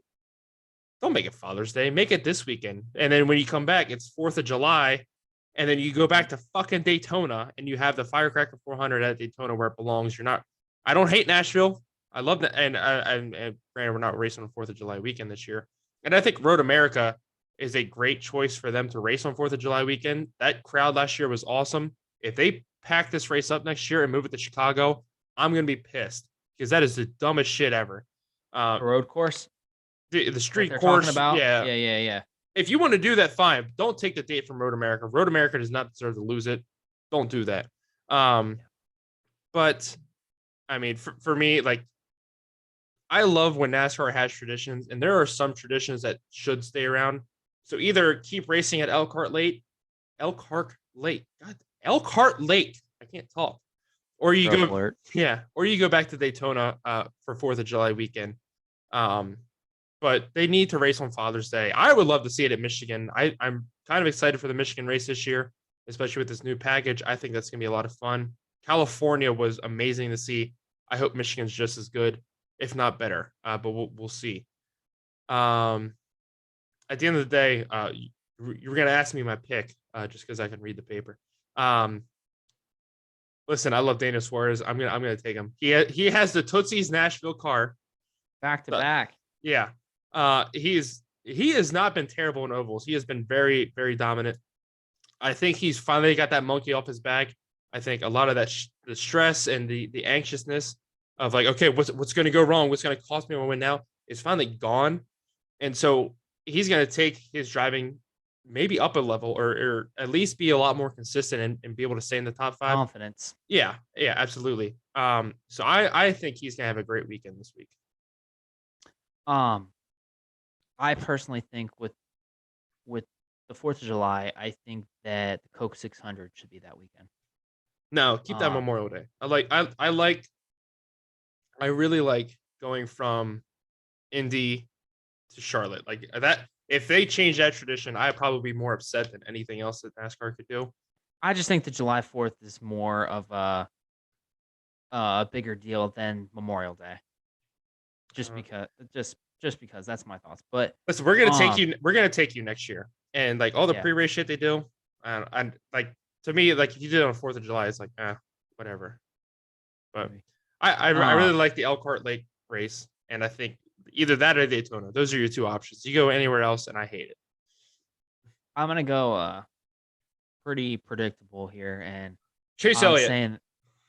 Don't make it Father's Day. Make it this weekend. And then when you come back, it's 4th of July. And then you go back to fucking Daytona and you have the Firecracker 400 at Daytona where it belongs. I don't hate Nashville. I love that. And granted, we're not racing on 4th of July weekend this year. And I think Road America is a great choice for them to race on 4th of July weekend. That crowd last year was awesome. If they pack this race up next year and move it to Chicago, I'm going to be pissed because that is the dumbest shit ever. The road course? The street course. About? Yeah. Yeah. If you want to do that, fine. Don't take the date from Road America. Road America does not deserve to lose it. Don't do that. But I mean, for me, like, I love when NASCAR has traditions, and there are some traditions that should stay around. So either keep racing at Elkhart Lake. I can't talk. Or you go, or you go back to Daytona for 4th of July weekend. But they need to race on Father's Day. I would love to see it at Michigan. I'm kind of excited for the Michigan race this year, especially with this new package. I think that's going to be a lot of fun. California was amazing to see. I hope Michigan's just as good, if not better. But we'll see. at the end of the day, you were gonna ask me my pick, just because I can read the paper. Um, listen, I love Daniel Suarez. I'm gonna take him. He has the Tootsie's Nashville car. Back to But back. yeah, he has not been terrible in ovals. He has been very very dominant. I think he's finally got that monkey off his back. I think a lot of that the stress and the anxiousness of like, okay, what's going to go wrong? What's going to cost me a win now is finally gone. And so he's going to take his driving maybe up a level or at least be a lot more consistent and be able to stay in the top five. Confidence. Yeah, yeah, absolutely. So I think he's going to have a great weekend this week. Um, I personally think with the 4th of July, I think that the Coke 600 should be that weekend. No, keep that Memorial Day. I really like going from Indy to Charlotte. Like that, if they change that tradition, I'd probably be more upset than anything else that NASCAR could do. I just think the July 4th is more of a bigger deal than Memorial Day. Just because that's my thoughts. But listen, we're gonna take you. We're gonna take you next year, and like all the pre-race shit they do, and like to me, like if you did it on 4th of July, it's like whatever. But I really like the Elkhart Lake race, and I think either that or Daytona. Those are your two options. You go anywhere else, and I hate it. I'm gonna go pretty predictable here, and Chase I'm Elliott. saying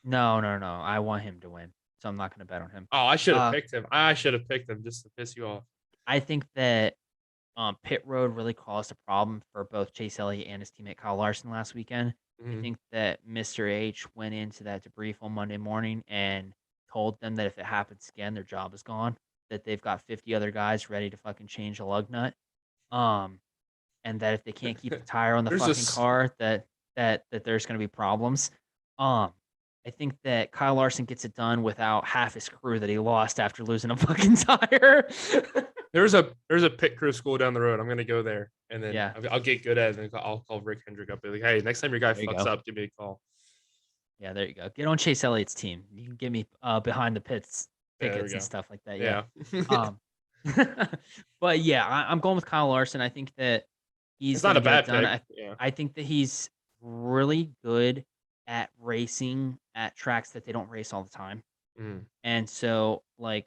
no. I want him to win, so I'm not gonna bet on him. Oh, I should have picked him. I should have picked him just to piss you off. I think that pit road really caused a problem for both Chase Elliott and his teammate Kyle Larson last weekend. I think that Mr. H went into that debrief on Monday morning and told them that if it happens again, their job is gone. That they've got 50 other guys ready to fucking change a lug nut. And that if they can't keep the tire on the fucking car, that there's going to be problems. I think that Kyle Larson gets it done without half his crew that he lost after losing a fucking tire. There's a pit crew school down the road. I'm gonna go there, and then yeah, I'll get good at it. And I'll call Rick Hendrick up. Be like, hey, next time your guy fucks up, give me a call. Yeah, there you go. Get on Chase Elliott's team. You can give me behind the pits tickets and stuff like that. Yeah. But yeah, I'm going with Kyle Larson. I think that he's not a bad pick. I think that he's really good at racing at tracks that they don't race all the time. And so, like,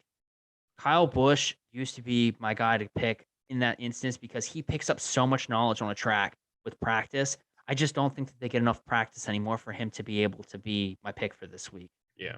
Kyle Busch used to be my guy to pick in that instance because he picks up so much knowledge on a track with practice. I just don't think that they get enough practice anymore for him to be able to be my pick for this week. Yeah.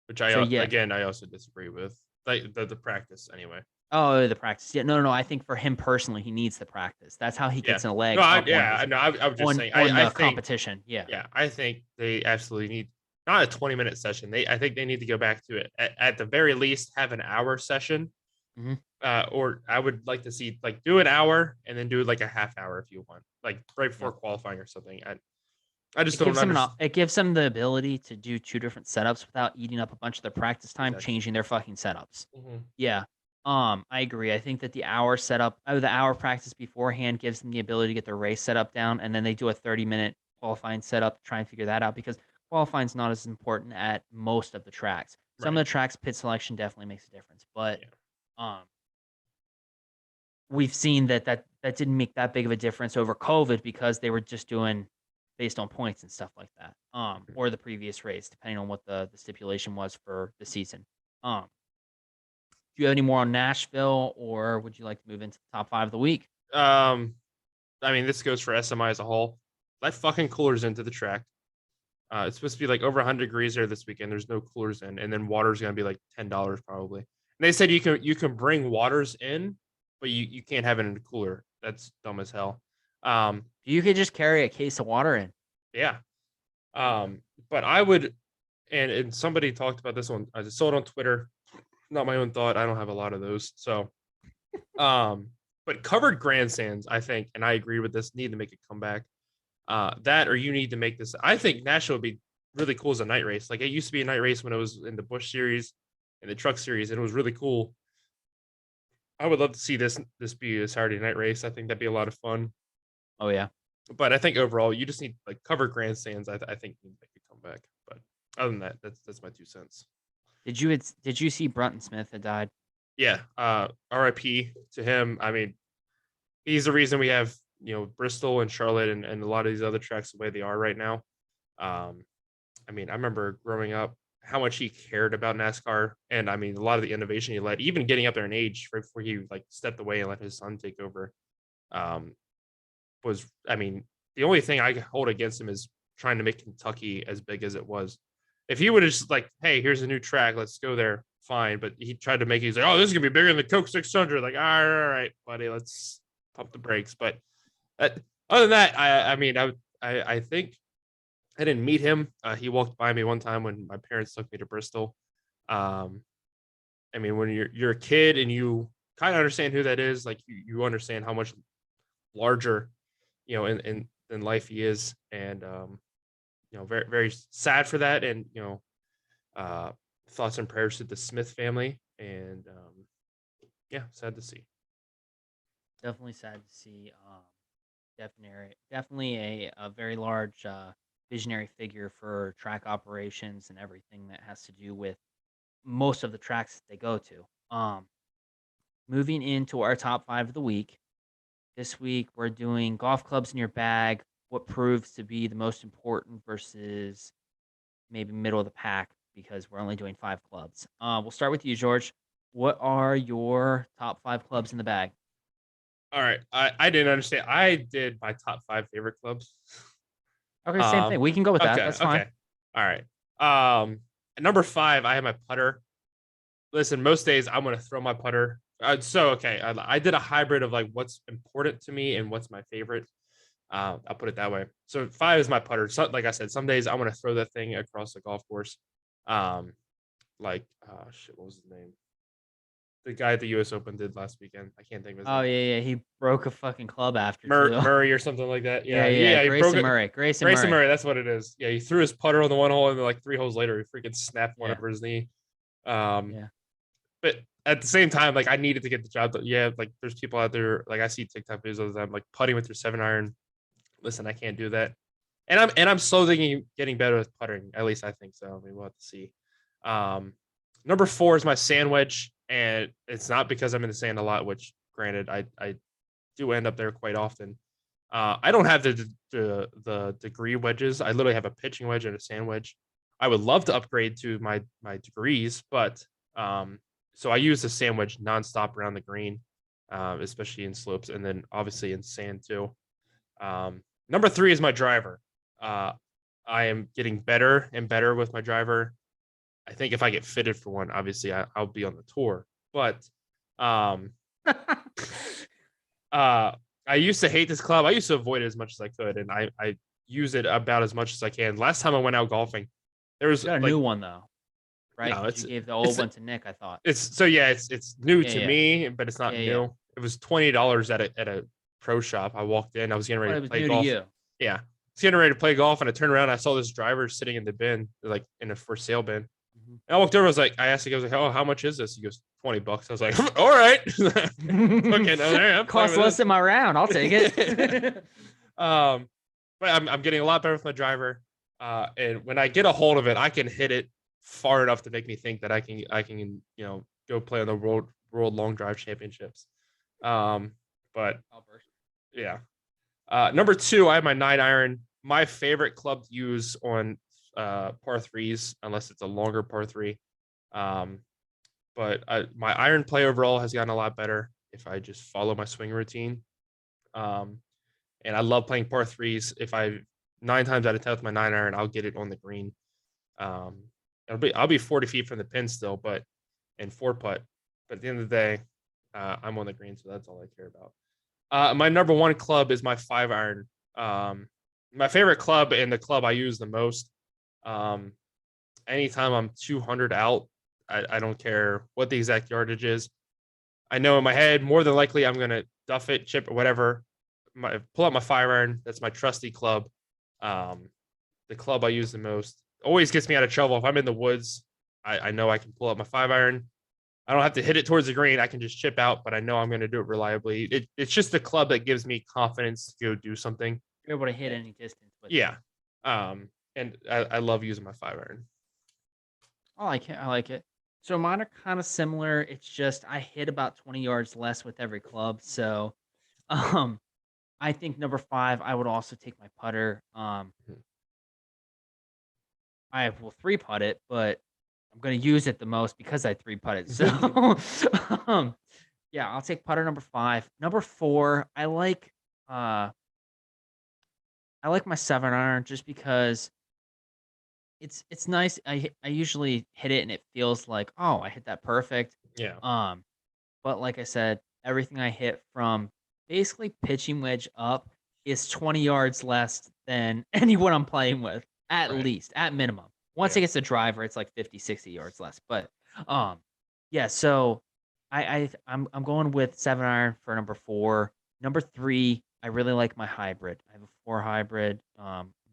Which again, I also disagree with. Like the practice anyway. Oh, the practice. Yeah, no. I think for him personally, he needs the practice. That's how he gets in a leg. I was just saying. I think competition. Yeah. Yeah, I think they absolutely need not a 20-minute session. I think they need to go back to it at the very least have an hour session. Or I would like to see like do an hour and then do like a half hour if you want, like right before qualifying or something. I just don't understand. It gives them the ability to do two different setups without eating up a bunch of their practice time, changing their fucking setups. Yeah. I agree. I think that the hour setup, the hour practice beforehand gives them the ability to get their race setup down, and then they do a 30-minute qualifying setup to try and figure that out because qualifying is not as important at most of the tracks. Some of the tracks, pit selection definitely makes a difference, but we've seen that didn't make that big of a difference over COVID because they were just doing based on points and stuff like that, or the previous race, depending on what the stipulation was for the season. Do you have any more on Nashville, or would you like to move into the top 5 of the week? I mean, this goes for SMI as a whole. Let fucking coolers into the track. It's supposed to be like over 100 degrees there this weekend. There's no coolers in, and then water's gonna be like $10 probably. And they said you can bring waters in, but you can't have it in a cooler. That's dumb as hell. You could just carry a case of water in. Yeah. But I would, and somebody talked about this one. I saw it on Twitter. Not my own thought. I don't have a lot of those. So, but covered grandstands, I think, and I agree with this, need to make a comeback. That or you need to make this. I think Nashville would be really cool as a night race. Like it used to be a night race when it was in the Busch series and the truck series, and it was really cool. I would love to see this be a Saturday night race. I think that'd be a lot of fun. Oh yeah. But I think overall you just need like covered grandstands. I think need to make a comeback. But other than that, that's my 2 cents. Did you see Brunton Smith had died? Yeah. RIP to him. I mean, he's the reason we have, Bristol and Charlotte and a lot of these other tracks the way they are right now. Um, I mean, I remember growing up how much he cared about NASCAR, and I mean, a lot of the innovation he led, even getting up there in age right before he like stepped away and let his son take over. Um, was I mean, the only thing I could hold against him is trying to make Kentucky as big as it was. If he would have just like, hey, here's a new track, let's go there, fine. But he tried to make it, he's like, oh, this is gonna be bigger than the Coke 600. Like, all right, buddy, let's pump the brakes. But uh, other than that, I mean, I think I didn't meet him. He walked by me one time when my parents took me to Bristol. Um, I mean, when you're a kid and you kind of understand who that is, like you understand how much larger, in than life he is, and very very sad for that, and uh, thoughts and prayers to the Smith family, and yeah, sad to see. Definitely sad to see. Definitely a very large visionary figure for track operations and everything that has to do with most of the tracks that they go to. Moving into our top 5 of the week. This week we're doing golf clubs in your bag. What proves to be the most important versus maybe middle of the pack because we're only doing 5 clubs. We'll start with you, George. What are your top 5 clubs in the bag? All right, I didn't understand. I did my top 5 favorite clubs. Okay, same thing. We can go with that. Okay, That's fine. okay, all right. At number 5, I have my putter. Listen, most days I'm gonna throw my putter. So okay, I did a hybrid of like what's important to me and what's my favorite. I'll put it that way. So 5 is my putter. So, like I said, some days I want to throw that thing across the golf course. Um, like shit, what was his name? The guy at the U.S. Open did last weekend. I can't think of his Oh name. yeah, yeah. He broke a fucking club after too. Murray or something like that. Yeah, Yeah, yeah. he broke Grayson it. Murray. Grayson Grayson Murray. Murray, that's what it is. Yeah, he threw his putter on the one hole, and then like 3 holes later, he freaking snapped one Yeah, over his knee. Um, yeah. but at the same time, like I needed to get the job done. Yeah, like there's people out there, like I see TikTok videos all the time, like putting with their 7 iron. Listen, I can't do that. And I'm slowly getting better with puttering. At least I think so. I mean, we'll have to see. Um, Number 4 is my sand wedge, and it's not because I'm in the sand a lot, which granted I do end up there quite often. I don't have the degree wedges. I literally have a pitching wedge and a sand wedge. I would love to upgrade to my degrees, but so I use the sand wedge nonstop around the green, especially in slopes, and then obviously in sand too. Number 3 is my driver. Uh, I am getting better and better with my driver. I think if I get fitted for one, obviously I'll be on the tour. But um, I used to hate this club. I used to avoid it as much as I could, and I use it about as much as I can. Last time I went out golfing, there was You got a like new one though, right? no, 'Cause you gave the old one to Nick, I thought. it's so yeah, it's new Yeah, to yeah, me, but it's not yeah, yeah. new. It was $20 at a pro shop. I walked in, I was getting ready But it to was play new to golf. you. Yeah, I was getting ready to play golf, and I turned around, I saw this driver sitting in the bin, like in a for sale bin. Mhm. And I walked over. I was like, I asked the guy, I was like, "Oh, how much is this?" He goes, $20. I was like, "All right, okay, no, I'm fine Cost with less it." than my round. I'll take it. But I'm getting a lot better with my driver. And when I get a hold of it, I can hit it far enough to make me think that I can go play on the world long drive championships. Um, but yeah. Number 2, I have my 9 iron. My favorite club to use on par threes, unless it's a longer par three. Um, but my iron play overall has gotten a lot better if I just follow my swing routine. Um, and I love playing par threes. If I 9 times out of 10 with my 9 iron, I'll get it on the green. Um, I'll be 40 feet from the pin still, but and 4 putt. But at the end of the day, I'm on the green, so that's all I care about. My number 1 club is my 5 iron. My favorite club and the club I use the most. Um, Anytime I'm 200 out, I don't care what the exact yardage is. I know in my head, more than likely, I'm going to duff it, chip, or whatever. Pull out my 5 iron. That's my trusty club. Um, the club I use the most. Always gets me out of trouble. If I'm in the woods, I know I can pull out my 5 iron. I don't have to hit it towards the green. I can just chip out, but I know I'm going to do it reliably. It's just a club that gives me confidence to go do something. You're able to hit any distance with it. Yeah. And I love using my 5 iron. I like it. I like it. So mine are kind of similar. It's just I hit about 20 yards less with every club. So I think number 5, I would also take my putter. I will 3-putt it, but I'm gonna use it the most because I 3-putt it. So, um, yeah, I'll take putter number 5. Number 4, I like my 7-iron just because it's nice. I usually hit it and it feels like, "Oh, I hit that perfect." Yeah. Um, but like I said, everything I hit from basically pitching wedge up is 20 yards less than anyone I'm playing with, at Right. least, at minimum. Once Yeah. it gets the driver, it's like 50, 60 yards less. But um, yeah, so I'm going with 7-iron for number 4. Number 3, I really like my hybrid. I have a 4 hybrid.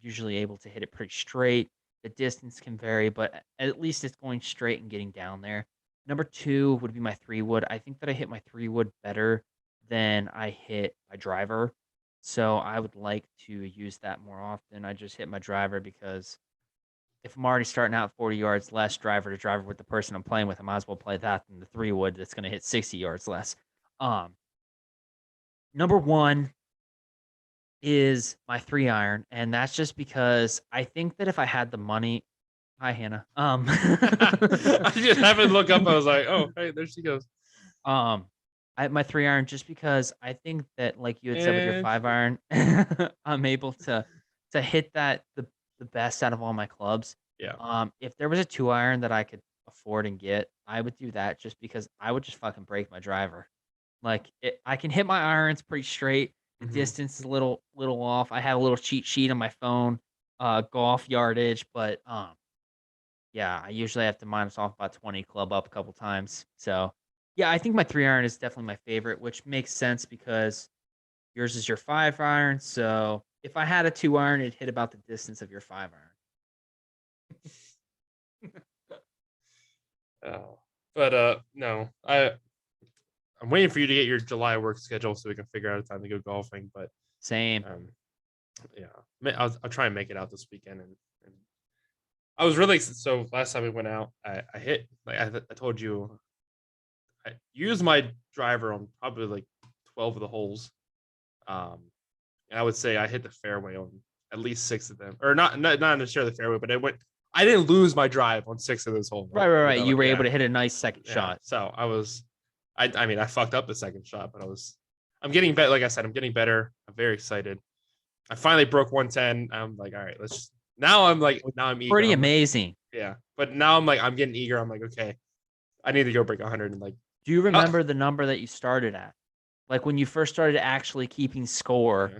Usually able to hit it pretty straight. The distance can vary, but at least it's going straight and getting down there. Number 2 would be my 3-wood. I think that I hit my 3-wood better than I hit my driver. So I would like to use that more often. I just hit my driver because if I'm already starting out 40 yards less driver to driver with the person I'm playing with, I might as well play that than the 3-wood that's going to hit 60 yards less. Um, Number 1 is my 3-iron, and that's just because I think that if I had the money. Hi, Hannah. I just happened to look up. I was like, oh, hey, there she goes. Um, I my 3-iron just because I think that, like you had said with your And 5-iron, I'm able to hit that the best out of all my clubs. yeah. If there was a 2-iron that I could afford and get, I would do that just because I would just fucking break my driver. Like, I can hit my irons pretty straight. The Mhm. distance is a little off. I have a little cheat sheet on my phone, golf yardage, but, yeah, I usually have to minus off about 20, club up a couple times. So, yeah, I think my 3-iron is definitely my favorite, which makes sense because yours is your 5-iron. So, if I had a 2-iron, it'd hit about the distance of your 5-iron. Oh. But no, I'm waiting for you to get your July work schedule so we can figure out a time to go golfing. But Same. um, yeah, I'll try and make it out this weekend. And I was really so last time we went out, I hit like I told you, I used my driver on probably like 12 of the holes. Um, and I would say I hit the fairway on at least 6 of them, or not necessarily the fairway, but it went. I didn't lose my drive on 6 of those holes. Right. You were able to hit a nice second Yeah. shot. So I mean, I fucked up the second shot, but I'm getting better. Like I said, I'm getting better. I'm very excited. I finally broke 110. I'm like, all right, now I'm eager. Pretty I'm like, amazing. yeah. But now I'm getting eager. I'm like, okay, I need to go break 100 and like, Do you uh, remember the number that you started at? Like when you first started actually keeping score. yeah.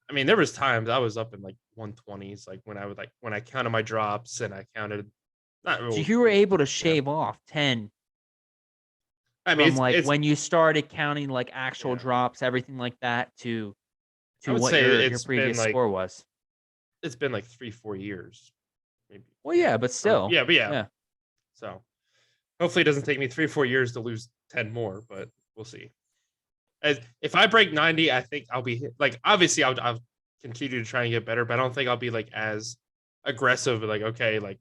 I mean, there was times I was up in like 120s, like when I counted my drops and I counted not So real, you were able to yeah. shave off 10 I mean, from like it's when you started counting like actual yeah. drops, everything like that I to would what say your previous score was. it's been like 3-4 years, maybe. Well, Yeah. yeah, but still. Yeah, but yeah. Yeah. So hopefully it doesn't take me 3-4 years to lose 10 more, but we'll see. If I break 90, I think I'll be like obviously I'll continue to try and get better, but I don't think I'll be like as aggressive. Like okay, like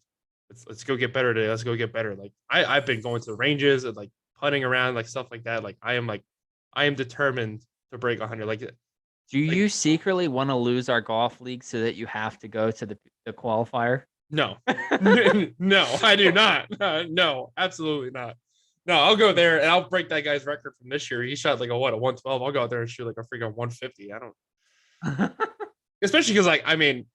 let's go get better today. Let's go get better. Like I've been going to the ranges and like putting around like stuff like that. Like I am determined to break 100. Do Like you secretly want to lose our golf league so that you have to go to the qualifier? no, no, I do not. No, absolutely not. No, I'll go there and I'll break that guy's record from this year. He shot like a 112. I'll go out there and shoot like a freaking 150. I don't, especially because like I mean,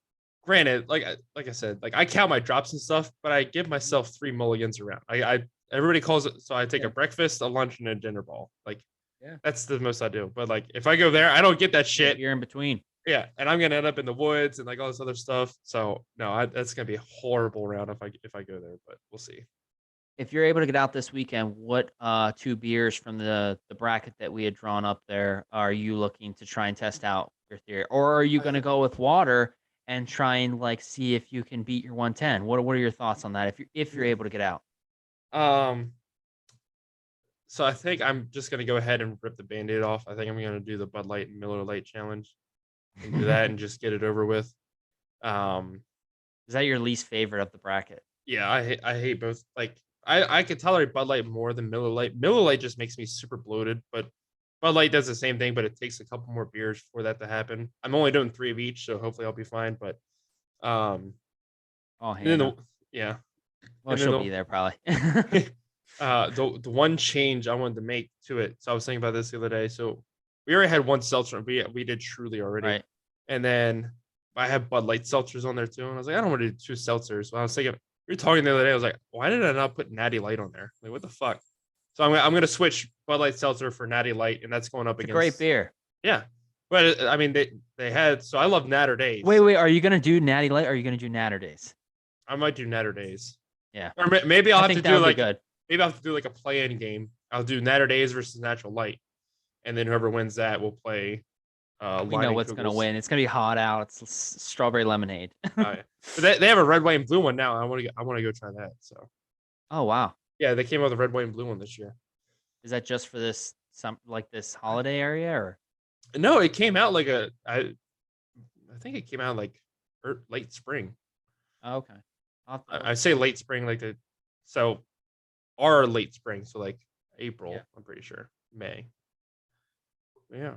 granted, like I said, like I count my drops and stuff, but I give myself 3 mulligans around. I everybody calls it so I take Yeah. a breakfast, a lunch, and a dinner ball. Like Yeah. that's the most I do. But like if I go there, I don't get that shit. You're in between. Yeah, and I'm gonna end up in the woods and like all this other stuff. So no, that's gonna be a horrible round if I go there. But we'll see. If you're able to get out this weekend, what 2 beers from the bracket that we had drawn up there are you looking to try and test out your theory? Or are you gonna go with water and try and like see if you can beat your 110? What are your thoughts on that if you're able to get out? Um, so I think I'm just gonna go ahead and rip the band-aid off. I think I'm gonna do the Bud Light and Miller Light challenge and do that and just get it over with. Um, Is that your least favorite of the bracket? yeah, I hate both. Like I could tolerate Bud Light more than Miller Light. Miller Light just makes me super bloated, but Bud Light does the same thing, but it takes a couple more beers for that to happen. I'm only doing 3 of each, so hopefully I'll be fine. But Oh, and then Hannah. yeah, Well, and then she'll be there probably. the one change I wanted to make to it. So I was thinking about this the other day. So we already had one seltzer. We did Truly already, Right. and then I have Bud Light seltzers on there too. And I was like, I don't want to do 2 seltzers. So I was thinking, we were talking the other day. I was like, why did I not put Natty Light on there? Like, what the fuck? So I'm gonna switch Bud Light seltzer for Natty Light, and that's going up It's a against great beer. yeah. But I mean, they had so I love Natter Days. Wait. Are you gonna do Natty Light or are you gonna do Natter Days? I might do Natter Days. Yeah. Or maybe I'll I have think to that do would be like good. maybe I'll have to do like a play-in game. I'll do Natter Days versus Natural Light, and then whoever wins that will play. We know what's gonna win. It's gonna be hot out. It's strawberry lemonade. But they have a red, white, and blue one now. I want to go try that. So. Oh wow. Yeah, they came out with a red, white, and blue one this year. Is that just for this this holiday area or? No, it came out like I think it came out like late spring. Oh, okay. I say late spring so our late spring, so like April. Yeah. I'm pretty sure May. Yeah,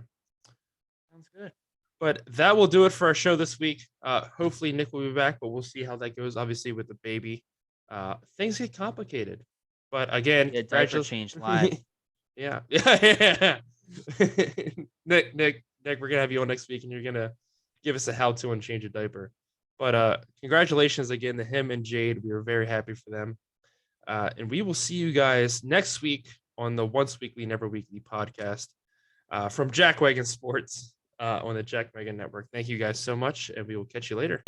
sounds good. But that will do it for our show this week. Hopefully Nick will be back, but we'll see how that goes. Obviously, with the baby, things get complicated. But again, diaper change live. Yeah. Nick, we're gonna have you on next week, and you're gonna give us a how-to and change a diaper. But congratulations again to him and Jade. We are very happy for them. And we will see you guys next week on the Once Weekly, Never Weekly podcast from Jack Wagon Sports on the Jack Wagon Network. Thank you guys so much, and we will catch you later.